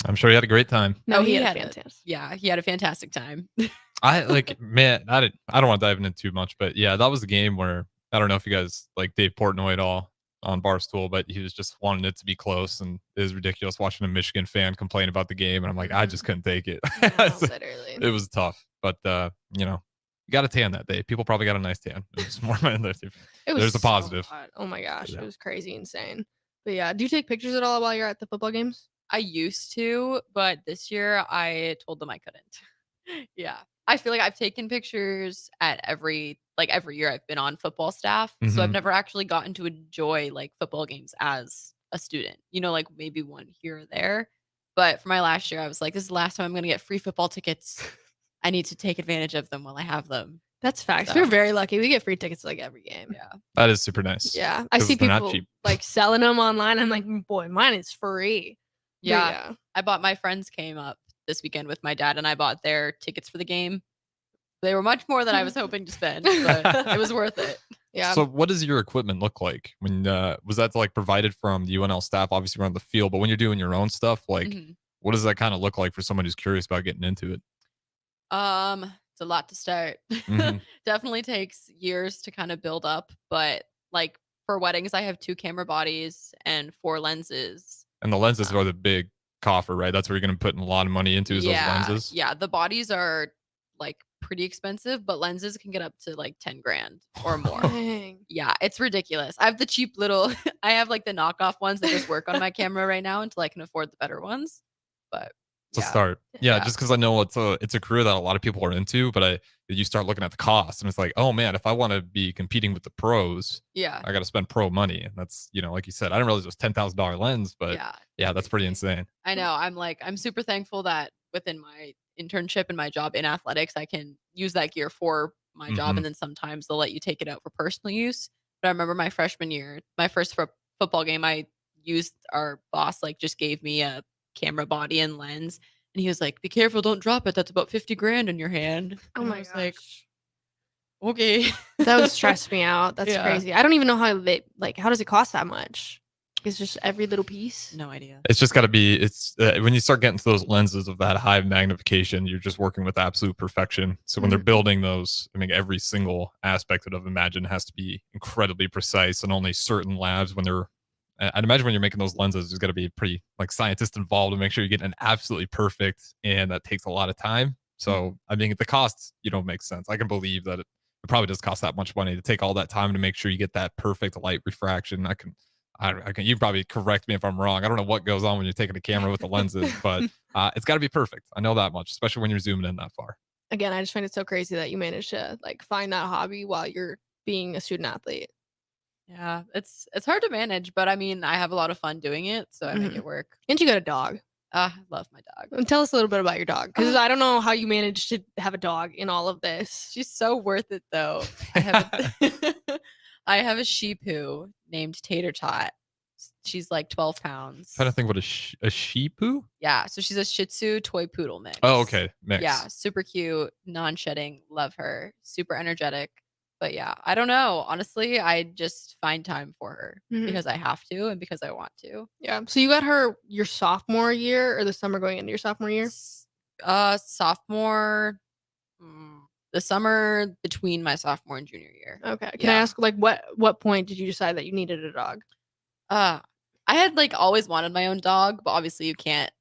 I'm sure you had a great time. No, Oh, he he had a had a- fantastic. Yeah, he had a fantastic time. I like, man, I don't want to dive into too much, but yeah, that was a game where I don't know if you guys like Dave Portnoy at all on Barstool, but he was just wanting it to be close, and it was ridiculous watching a Michigan fan complain about the game, and I'm like, I just couldn't take it. Literally. It was tough, but you know, you got a tan that day. People probably got a nice tan. It was more It was There's a so positive. hot. Oh my gosh, Yeah. it was crazy insane. But yeah, do you take pictures at all while you're at the football games? I used to, but this year I told them I couldn't. Yeah. I feel like I've taken pictures at every year I've been on football staff. So I've Mhm. never actually gotten to enjoy like football games as a student. You know, like maybe one here or there. But for my last year, I was like, this is the last time I'm gonna get free football tickets. I need to take advantage of them while I have them. That's facts. So- We're very lucky. We get free tickets to like every game. Yeah. That is super nice. Yeah. I 'Cause see they're not people cheap. like selling them online. I'm like, boy, mine is free. But Yeah. I bought my friends came up this weekend with my dad and I bought their tickets for the game. They were much more than I was hoping to spend, but it was worth it. Yeah. So what does your equipment look like? When was that like provided from the UNL staff? Obviously, we're on the field, but when you're doing your own stuff, like Mhm. what does that kind of look like for someone who's curious about getting into it? It's a lot to start. Mhm. Definitely takes years to kind of build up, but like for weddings, I have 2 camera bodies and 4 lenses. And the lenses are the big coffer, right? That's where you're going to put a lot of money into is those lenses. Yeah, the bodies are like pretty expensive, but lenses can get up to like 10 grand or more. Dang. Yeah, it's ridiculous. I have the cheap little I have like the knockoff ones that just work on my camera right now until I can afford the better ones. But To start. Yeah, just because I know it's a career that a lot of people are into, but you start looking at the cost and it's like, oh man, if I want to be competing with the pros, Yeah. I got to spend pro money. And that's, like you said, I didn't realize it was $10,000 lens, but yeah, that's pretty insane. I know. I'm super thankful that within my internship and my job in athletics, I can use that gear for my job. Mhm. And then sometimes they'll let you take it out for personal use. But I remember my freshman year, my first football game, I used our boss, like, just gave me a camera body and lens. And he was like, be careful, don't drop it. That's about 50 grand in your hand. Oh And my I was gosh. like, okay. That would stress me out. That's Yeah. crazy. I don't even know how how does it cost that much? It's just every little piece. No idea. It's just got to be, when you start getting to those lenses of that high magnification, you're just working with absolute perfection. So when they're building those, I mean, every single aspect of Imagine has to be incredibly precise, and only certain labs I'd imagine when you're making those lenses, there's got to be pretty like scientists involved to make sure you get an absolutely perfect, and that takes a lot of time. So, I mean, the costs, make sense. I can believe that it probably does cost that much money to take all that time to make sure you get that perfect light refraction. I can, you probably correct me if I'm wrong. I don't know what goes on when you're taking a camera with the lenses, but it's got to be perfect. I know that much, especially when you're zooming in that far. Again, I just find it so crazy that you managed to like find that hobby while you're being a student athlete. Yeah, it's hard to manage, but I mean, I have a lot of fun doing it, so I make Mhm. it work. And you got a dog. I love my dog. And tell us a little bit about your dog, because I don't know how you managed to have a dog in all of this. She's so worth it, though. I have I have a Shih Tzu named Tater Tot. She's like 12 pounds. trying to think what a sheepoo? Yeah, so she's a Shih Tzu toy poodle mix. Oh, okay. Mix. Yeah, super cute, non-shedding. Love her. Super energetic. But yeah, I don't know. Honestly, I just find time for her Mhm. because I have to and because I want to. Yeah. So you got her your sophomore year or the summer going into your sophomore year? Sophomore, the summer between my sophomore and junior year. Okay. Can I ask like what point did you decide that you needed a dog? I had like always wanted my own dog, but obviously you can't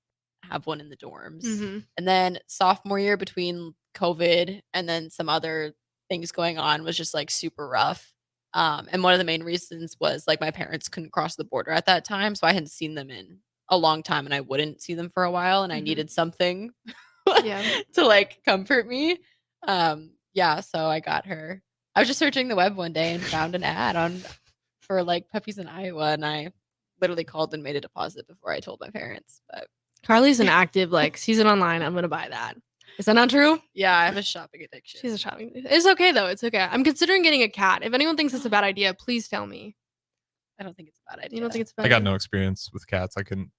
have one in the dorms. Mhm. And then sophomore year between COVID and then some other things going on was just like super rough. And one of the main reasons was like my parents couldn't cross the border at that time, so I hadn't seen them in a long time and I wouldn't see them for a while and I Mhm. needed something Yeah. to like comfort me. Yeah, so I got her. I was just searching the web one day and found an ad for like puppies in Iowa, and I literally called and made a deposit before I told my parents. But Carly's an active, like, sees it online. I'm going to buy that. Is that not true? yeah, I have a shopping addiction. She's a shopping. It's okay, though. It's okay. I'm considering getting a cat. If anyone thinks it's a bad idea, please tell me. I don't think it's a bad idea. You don't think it's a bad I got idea? no experience with cats. I couldn't.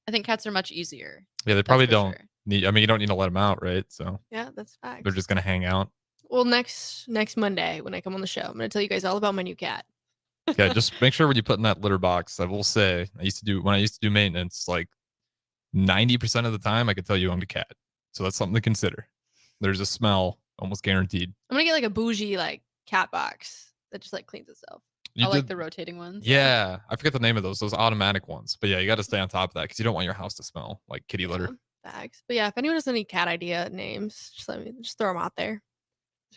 I think cats are much easier. Yeah, they That's probably for don't sure. need. I mean, you don't need to let them out, right? So Yeah, that's facts. they're just gonna hang out. Well, next Monday when I come on the show, I'm going to tell you guys all about my new cat. Yeah, just make sure when you put in that litter box. I will say, I used to do maintenance, like 90% of the time, I could tell you owned a cat. So that's something to consider. There's a smell almost guaranteed. I'm going to get like a bougie like cat box that just like cleans itself. You I like did- the rotating ones. Yeah, I forget the name of those automatic ones. But yeah, you got to stay on top of that because you don't want your house to smell like kitty litter. Bags. But yeah, if anyone has any cat idea names, just throw them out there.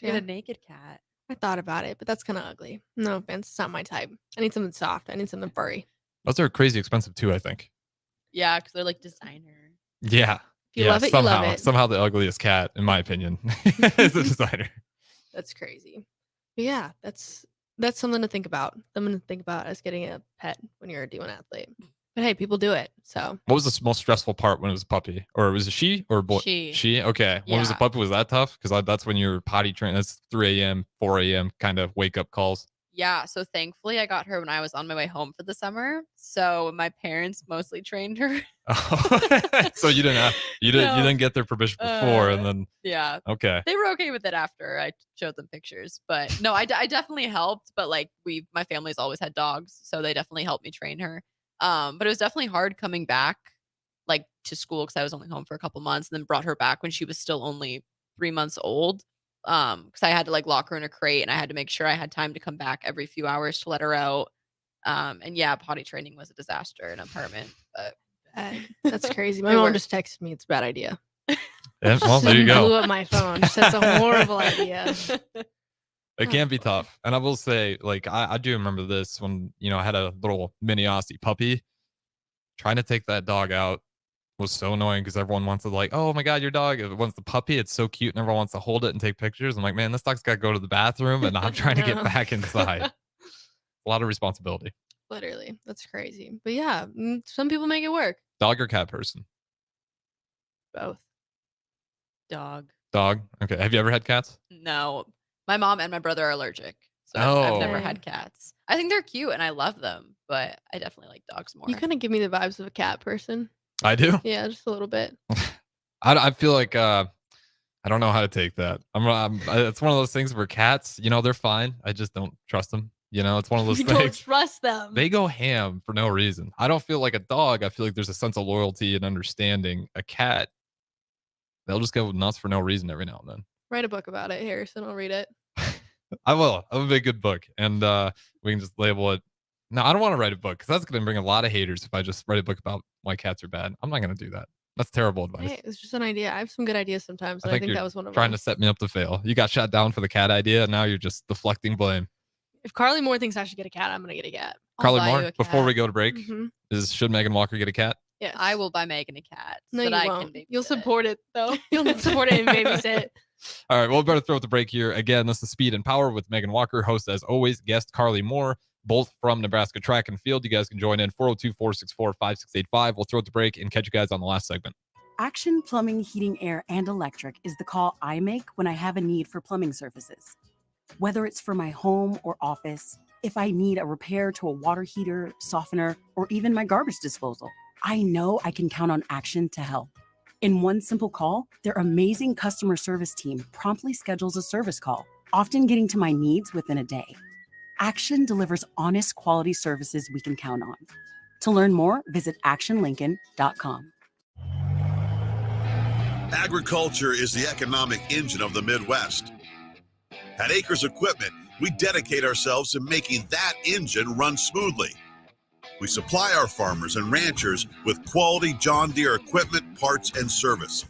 Get Yeah. a naked cat. I thought about it, but that's kind of ugly. No offense, it's not my type. I need something soft. I need something furry. Those are crazy expensive too, I think. Yeah, because they're like designer. Yeah. If you yeah, love it, you somehow, love it. somehow the ugliest cat, in my opinion, is the designer. That's crazy. But yeah, that's something to think about. Something to think about as getting a pet when you're a D1 athlete. But hey, people do it. So What was the most stressful part when it was a puppy? Or was it she or a boy? She. She? Okay. When it was a Yeah. puppy, was that tough? Because that's when you're potty trained. That's 3 a.m., 4 a.m. kind of wake up calls. Yeah, so thankfully I got her when I was on my way home for the summer. So my parents mostly trained her. So you didn't get their permission before, and then Yeah. okay. They were okay with it after I showed them pictures. But no, I definitely helped. But like my family's always had dogs, so they definitely helped me train her. But it was definitely hard coming back like to school because I was only home for a couple months, and then brought her back when she was still only 3 months old. Because I had to like lock her in a crate, and I had to make sure I had time to come back every few hours to let her out. And yeah, potty training was a disaster in an apartment. But that's crazy. My It mom worked. just texted me. It's a bad idea. Yeah, well, there you Blew go. up my phone. She said it's a horrible idea. It can be tough. And I will say, like, I do remember this when, I had a little mini Aussie puppy. Trying to take that dog out was so annoying because everyone wants to, like, oh my God, your dog. If it wants the puppy, it's so cute, and everyone wants to hold it and take pictures. I'm like, man, this dog's got to go to the bathroom, and I'm trying to get No. back inside. A lot of responsibility. Literally, that's crazy. But yeah, some people make it work. Dog or cat person? Both. dog. Dog. Okay. Have you ever had cats? No, my mom and my brother are allergic, so I've never Oh. had cats. I think they're cute and I love them, but I definitely like dogs more. You kind of give me the vibes of a cat person. I do. Yeah, just a little bit. I feel like I don't know how to take that. It's one of those things where cats, they're fine. I just don't trust them. It's one of those You don't things. trust them. They go ham for no reason. I don't feel like a dog. I feel like there's a sense of loyalty and understanding. A cat, they'll just go nuts for no reason every now and then. Write a book about it, Harrison. I'll read it. I will. I'll make a good book, and we can just label it. No, I don't want to write a book because that's going to bring a lot of haters if I just write a book about why cats are bad. I'm not going to do that. That's terrible advice. Hey, it's just an idea. I have some good ideas sometimes, and I think you're that was one of trying them. to set me up to fail. You got shot down for the cat idea, and now you're just deflecting blame. If Carly Moore thinks I should get a cat, I'm gonna get a cat. Carly Moore, before we go to break, Mhm. should Megan Walker get a cat? Yes. I will buy Megan a cat. No, so you that I won't. can You'll support it though. You'll support it and babysit. All right, well, we better throw out the break here. Again, this is Speed and Power with Megan Walker, host as always, guest Carly Moore, both from Nebraska Track and Field. You guys can join in 402-464-5685. We'll throw out the break and catch you guys on the last segment. Action Plumbing, Heating, Air, and Electric is the call I make when I have a need for plumbing services. Whether it's for my home or office, if I need a repair to a water heater, softener, or even my garbage disposal, I know I can count on Action to help. In one simple call, their amazing customer service team promptly schedules a service call, often getting to my needs within a day. Action delivers honest quality services we can count on. To learn more, visit actionlincoln.com. Agriculture is the economic engine of the Midwest. At Acres Equipment, we dedicate ourselves to making that engine run smoothly. We supply our farmers and ranchers with quality John Deere equipment, parts, and service.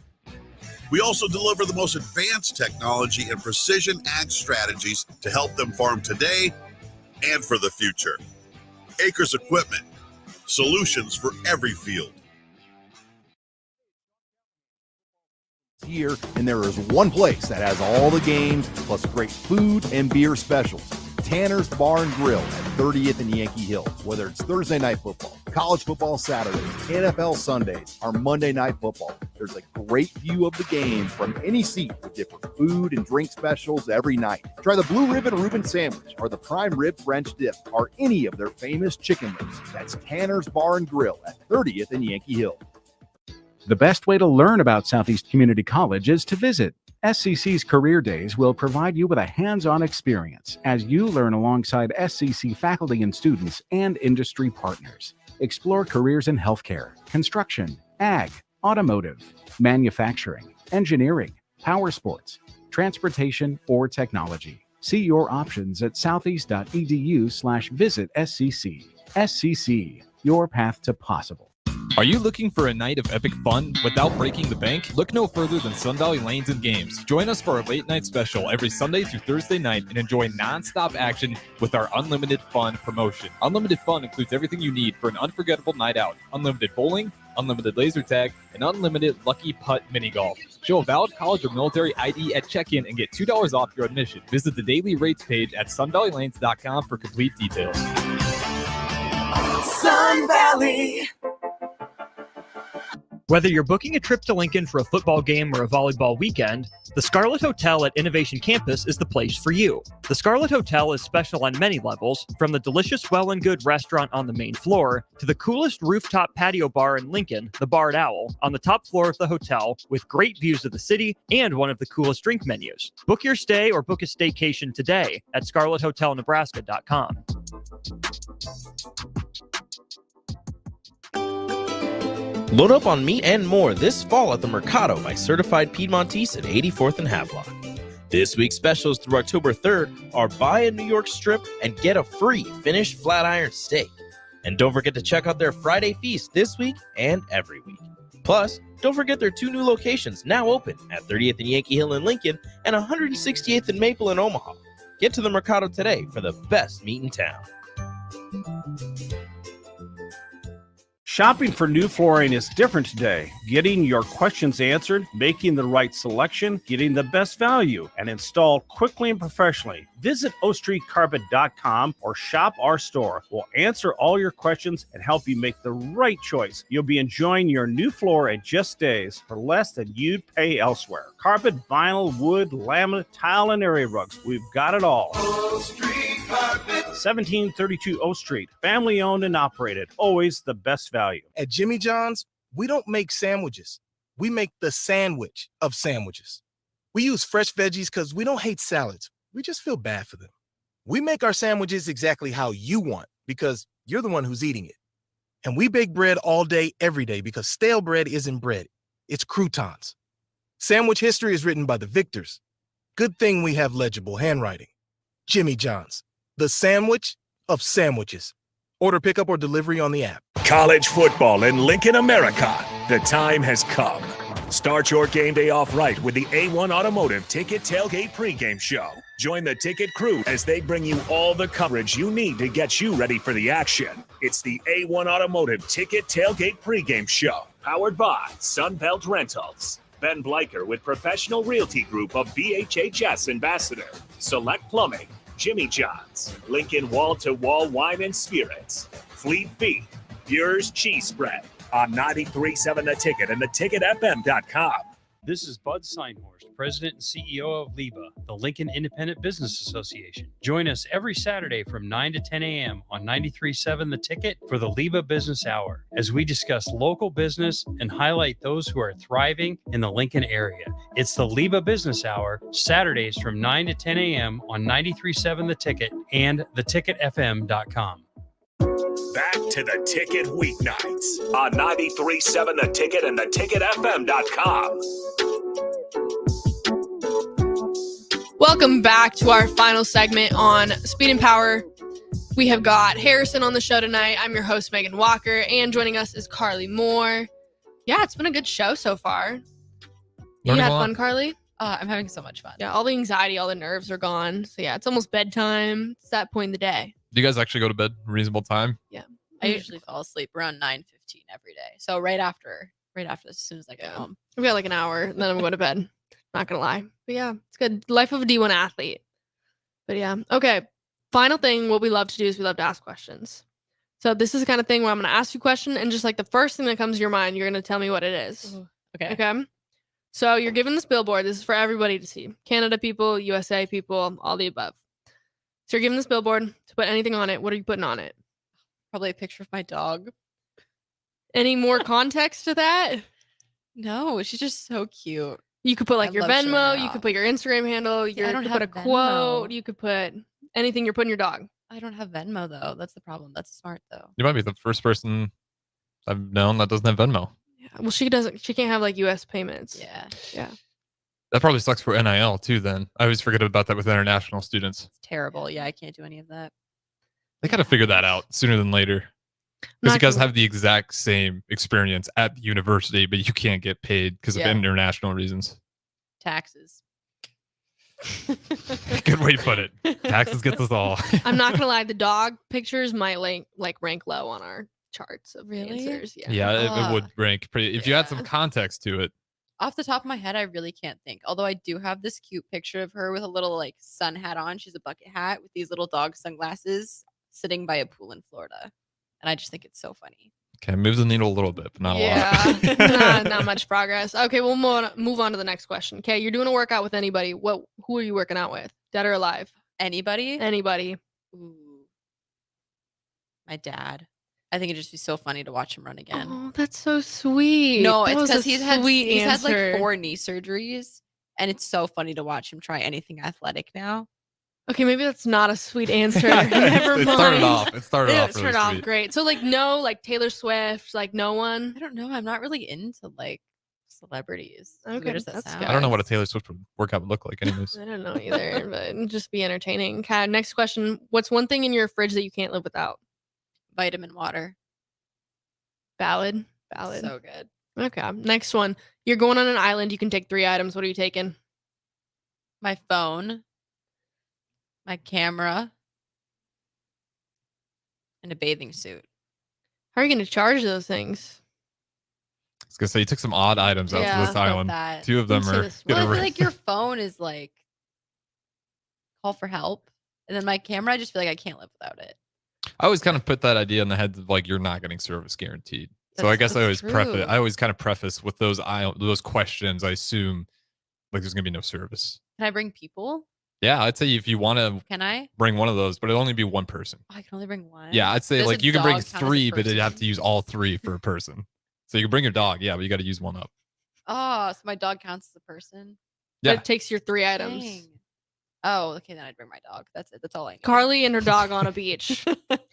We also deliver the most advanced technology and precision ag strategies to help them farm today and for the future. Acres Equipment, solutions for every field. year, and there is one place that has all the games, plus great food and beer specials. Tanner's Bar and Grill at 30th and Yankee Hill. Whether it's Thursday night football, college football Saturdays, NFL Sundays, or Monday night football, there's a great view of the game from any seat with different food and drink specials every night. Try the Blue Ribbon Reuben sandwich or the prime rib French dip or any of their famous chicken wings. That's Tanner's Bar and Grill at 30th and Yankee Hill. The best way to learn about Southeast Community College is to visit. SCC's Career Days will provide you with a hands-on experience as you learn alongside SCC faculty and students and industry partners. Explore careers in healthcare, construction, ag, automotive, manufacturing, engineering, power sports, transportation, or technology. See your options at southeast.edu/visit SCC. SCC, your path to possible. Are you looking for a night of epic fun without breaking the bank? Look no further than Sun Valley Lanes and Games. Join us for our late night special every Sunday through Thursday night and enjoy non-stop action with our Unlimited Fun promotion. Unlimited Fun includes everything you need for an unforgettable night out. Unlimited bowling, unlimited laser tag, and unlimited lucky putt mini golf. Show a valid college or military ID at check-in and get $2 off your admission. Visit the daily rates page at sunvalleylanes.com for complete details. Sun Valley. Whether you're booking a trip to Lincoln for a football game or a volleyball weekend, the Scarlet Hotel at Innovation Campus is the place for you. The Scarlet Hotel is special on many levels, from the delicious Well and Good restaurant on the main floor to the coolest rooftop patio bar in Lincoln, the Barred Owl, on the top floor of the hotel with great views of the city and one of the coolest drink menus. Book your stay or book a staycation today at scarlethotelnebraska.com. Load up on meat and more this fall at the Mercado by Certified Piedmontese at 84th and Havelock. This week's specials through October 3rd are buy a New York strip and get a free finished flat iron steak. And don't forget to check out their Friday feast this week and every week. Plus, don't forget their 2 new locations now open at 30th and Yankee Hill in Lincoln and 168th and Maple in Omaha. Get to the Mercado today for the best meat in town. Shopping for new flooring is different today. Getting your questions answered, making the right selection, getting the best value, and installed quickly and professionally. Visit OStreetCarpet.com or shop our store. We'll answer all your questions and help you make the right choice. You'll be enjoying your new floor in just days for less than you'd pay elsewhere. Carpet, vinyl, wood, laminate, tile, and area rugs. We've got it all. O Street Carpet. 1732 O Street. Family owned and operated. Always the best value. At Jimmy John's, we don't make sandwiches. We make the sandwich of sandwiches. We use fresh veggies because we don't hate salads. We just feel bad for them. We make our sandwiches exactly how you want because you're the one who's eating it. And we bake bread all day, every day because stale bread isn't bread. It's croutons. Sandwich history is written by the victors. Good thing we have legible handwriting. Jimmy John's, the sandwich of sandwiches. Order pickup or delivery on the app. College football in Lincoln, America. The time has come. Start your game day off right with the A1 Automotive Ticket Tailgate pregame show. Join the ticket crew as they bring you all the coverage you need to get you ready for the action. It's the A1 Automotive Ticket Tailgate pregame show, powered by Sunbelt Rentals. Ben Bleicher with Professional Realty Group of BHHS Ambassador. Select Plumbing. Jimmy John's. Lincoln Wall-to-Wall Wine and Spirits. Fleet Feet. Bure's Cheese Spread. On 93.7 The Ticket and theticketfm.com. This is Bud Seinhorst, President and CEO of LIBA, the Lincoln Independent Business Association. Join us every Saturday from 9 to 10 a.m. on 93.7 The Ticket for the LIBA Business Hour, as we discuss local business and highlight those who are thriving in the Lincoln area. It's the LIBA Business Hour, Saturdays from 9 to 10 a.m. on 93.7 The Ticket and theticketfm.com. Back to The Ticket weeknights on 93.7 The Ticket and theticketfm.com. Welcome back to our final segment on Speed and Power. We have got Harrison on the show tonight. I'm your host, Megan Walker, and joining us is Carly Moore. Yeah, it's been a good show so far. You had fun, Carly? I'm having so much fun. Yeah, all the anxiety, all the nerves are gone. So yeah, it's almost bedtime. It's that point in the day. Do you guys actually go to bed reasonable time? Yeah. I usually fall asleep around 9:15 every day. So right after right after this, as soon as I get home. I've got like an hour, and then I'm going to bed. Not gonna lie, but yeah, it's good. Life of a D1 athlete. But yeah, okay. Final thing, what we love to do is we love to ask questions. So this is the kind of thing where I'm gonna ask you a question, and just like the first thing that comes to your mind, you're gonna tell me what it is. Ooh, okay. Okay. So you're given this billboard. This is for everybody to see. Canada people, USA people, all the above. So you're given this billboard to put anything on it. What are you putting on it? Probably a picture of my dog. Any more context to that? No, she's just so cute. You could put like I your love showing Venmo. her You could off. put your Instagram handle. See, I You don't could put a have quote. Venmo. You could put anything you're putting your dog. I don't have Venmo though. That's the problem. That's smart though. You might be the first person I've known that doesn't have Venmo. Yeah. Well, she doesn't. She can't have like U.S. payments. Yeah. Yeah. That probably sucks for NIL too. Then I always forget about that with international students. It's terrible. Yeah, I can't do any of that. They gotta figure that out sooner than later. Because you guys have the exact same experience at the university, but you can't get paid because Yeah. of international reasons. Taxes. Good way to put it. Taxes gets us all. I'm not gonna lie. The dog pictures might rank low on our charts of Really? answers. Yeah. Yeah, it would rank pretty. If you add some context to it, Off the top of my head, I really can't think. Although I do have this cute picture of her with a little like sun hat on. She's a bucket hat with these little dog sunglasses sitting by a pool in Florida. And I just think it's so funny. okay, moves the needle a little bit, but not a Yeah. lot. not much progress. Okay, we'll move on to the next question. Okay, you're doing a workout with anybody. Who are you working out with? Dead or alive? Anybody? Anybody. Ooh. My dad. I think it'd just be so funny to watch him run again. Oh, that's so sweet. No, That it's was a because he's had answer. like 4 knee surgeries, and it's so funny to watch him try anything athletic now. Okay, maybe that's not a sweet answer. Never mind. It started off It really started off sweet. great. So like no, like Taylor Swift, like no one. I don't know. I'm not really into like celebrities. As Okay, weird as that that's sounds. I don't know what a Taylor Swift workout would look like, anyways. I don't know either, but it'd just be entertaining. Okay, next question. What's one thing in your fridge that you can't live without? Vitamin water. Valid. So good. Okay, next one. You're going on an island. You can take 3 items. What are you taking? My phone, my camera, and a bathing suit. How are you going to charge those things? I was gonna say you took some odd items out to Yeah, this fuck island. that. 2 of them Into are this Well, I gonna feel like your phone is like call for help. And then my camera, I just feel like I can't live without it. I always kind of put that idea in the heads of like you're not getting service guaranteed. So I guess I always true. kind of preface with those questions. I assume like there's gonna be no service. Can I bring people? Yeah, I'd say if you want to Can I? bring one of those, but it'll only be one person. Oh, I can only bring one. Yeah, I'd say Does like a you can bring dog count as a 3, but you'd have person? to use all 3 for a person. So you can bring your dog, yeah, but you got to use one up. Oh, so my dog counts as a person. Yeah. But it takes your 3 items. Dang. Oh, okay. Then I'd bring my dog. That's it. That's all I need. Carly and her dog on a beach.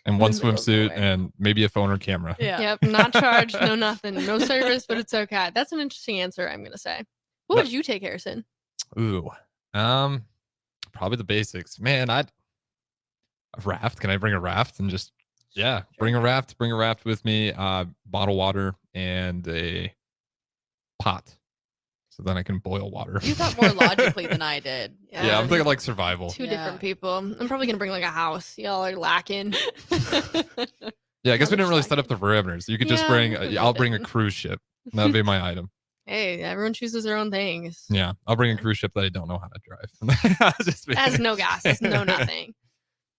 And one In the middle of swimsuit and maybe a phone or camera. Yeah. Yep, not charged, no nothing, no service, but it's okay. That's an interesting answer, I'm gonna say. What would you take, Harrison? Ooh. Probably the basics. Man, a raft. Can I bring a raft and just bring a raft with me, bottle water and a pot. So then I can boil water. You thought more logically than I did. Yeah, I'm thinking like survival. Two different people. I'm probably gonna bring like a house. Y'all are lacking. Yeah, I guess we didn't really set up the parameters. You could just Yeah, bring we I'll bring a didn't. cruise ship. That'd be my item. Hey, everyone chooses their own things. Yeah, I'll bring a cruise ship that I don't know how to drive. It has no gas, it's no nothing.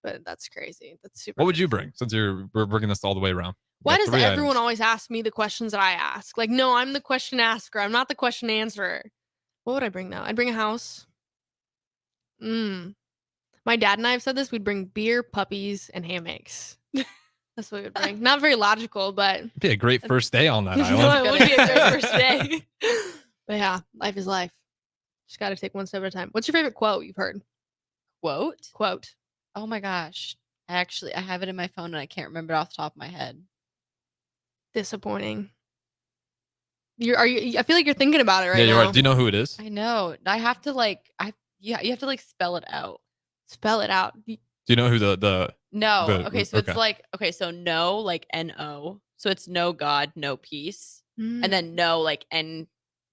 But that's crazy. That's super. What would you bring since we're bringing this all the way around? Why Got does 3 everyone items. always ask me the questions that I ask? Like, no, I'm the question asker. I'm not the question answerer. What would I bring though? I'd bring a house. My dad and I have said this. We'd bring beer, puppies, and hammocks. That's what we would bring. Not very logical, but It'd be a great first day on that no, island. it would be a great first day. But yeah, life is life. Just got to take one step at a time. What's your favorite quote you've heard? Quote? Quote. Oh my gosh. I have it in my phone and I can't remember it off the top of my head. Disappointing. I feel like you're thinking about it right Yeah, now. you're right. Do you know who it is? I know. I have to like you have to like spell it out. Spell it out. Do you know who the No. The- Okay, so okay. it's like so no like N-O. So it's no God, no peace. Mm. And then no like N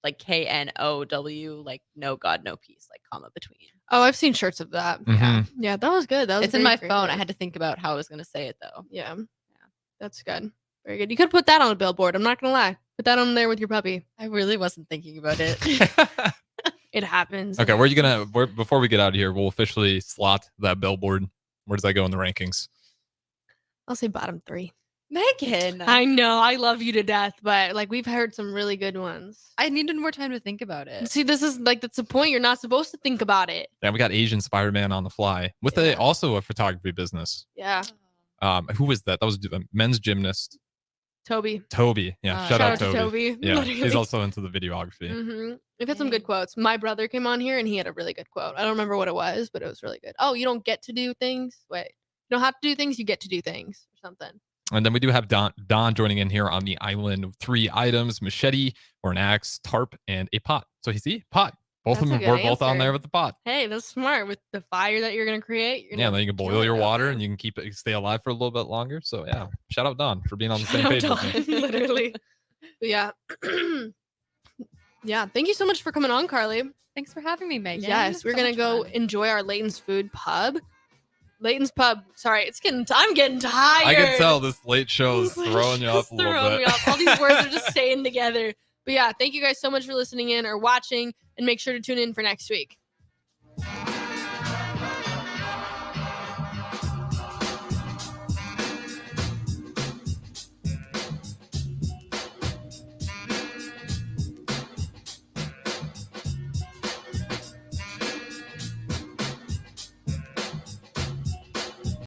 like K-N-O-W, like no God, no peace, like comma between. Oh, I've seen shirts of that. Mhm. Yeah, that was good. That was It's in my phone. I had to think about how I was gonna say it though. Yeah. That's good. Very good. You could put that on a billboard. I'm not gonna lie. Put that on there with your puppy. I really wasn't thinking about it. It happens. Okay, before we get out of here, we'll officially slot that billboard. Where does that go in the rankings? I'll say bottom 3. Megan. I know I love you to death, but like we've heard some really good ones. I needed more time to think about it. See, this is like that's the point. You're not supposed to think about it. Yeah, we got Asian Spider-Man on the fly with also a photography business. Yeah. Who was that? That was a men's gymnast. Toby. Yeah. Shout out to Toby. Yeah. Literally. He's also into the videography. Mm-hmm. We've had some good quotes. My brother came on here and he had a really good quote. I don't remember what it was, but it was really good. Oh, you don't get to do things? Wait. You don't have to do things, you get to do things or something. And then we do have Don joining in here on the island. 3 items: machete or an axe, tarp, and a pot. So you see, pot. Both of them were both on there with the pot. Hey, that's smart. With the fire that you're gonna create. Yeah, then you can boil your water and you can stay alive for a little bit longer. So yeah, shout out Don for being on the same page with me. Literally. But yeah. Yeah. Thank you so much for coming on, Carly. Thanks for having me, Megan. Yes, we're gonna go enjoy our Layton's Food Pub. Layton's Pub. Sorry, I'm getting tired. I can tell this late show is throwing you up a little bit. Me off. All these words are just staying together. But yeah, thank you guys so much for listening in or watching, and make sure to tune in for next week.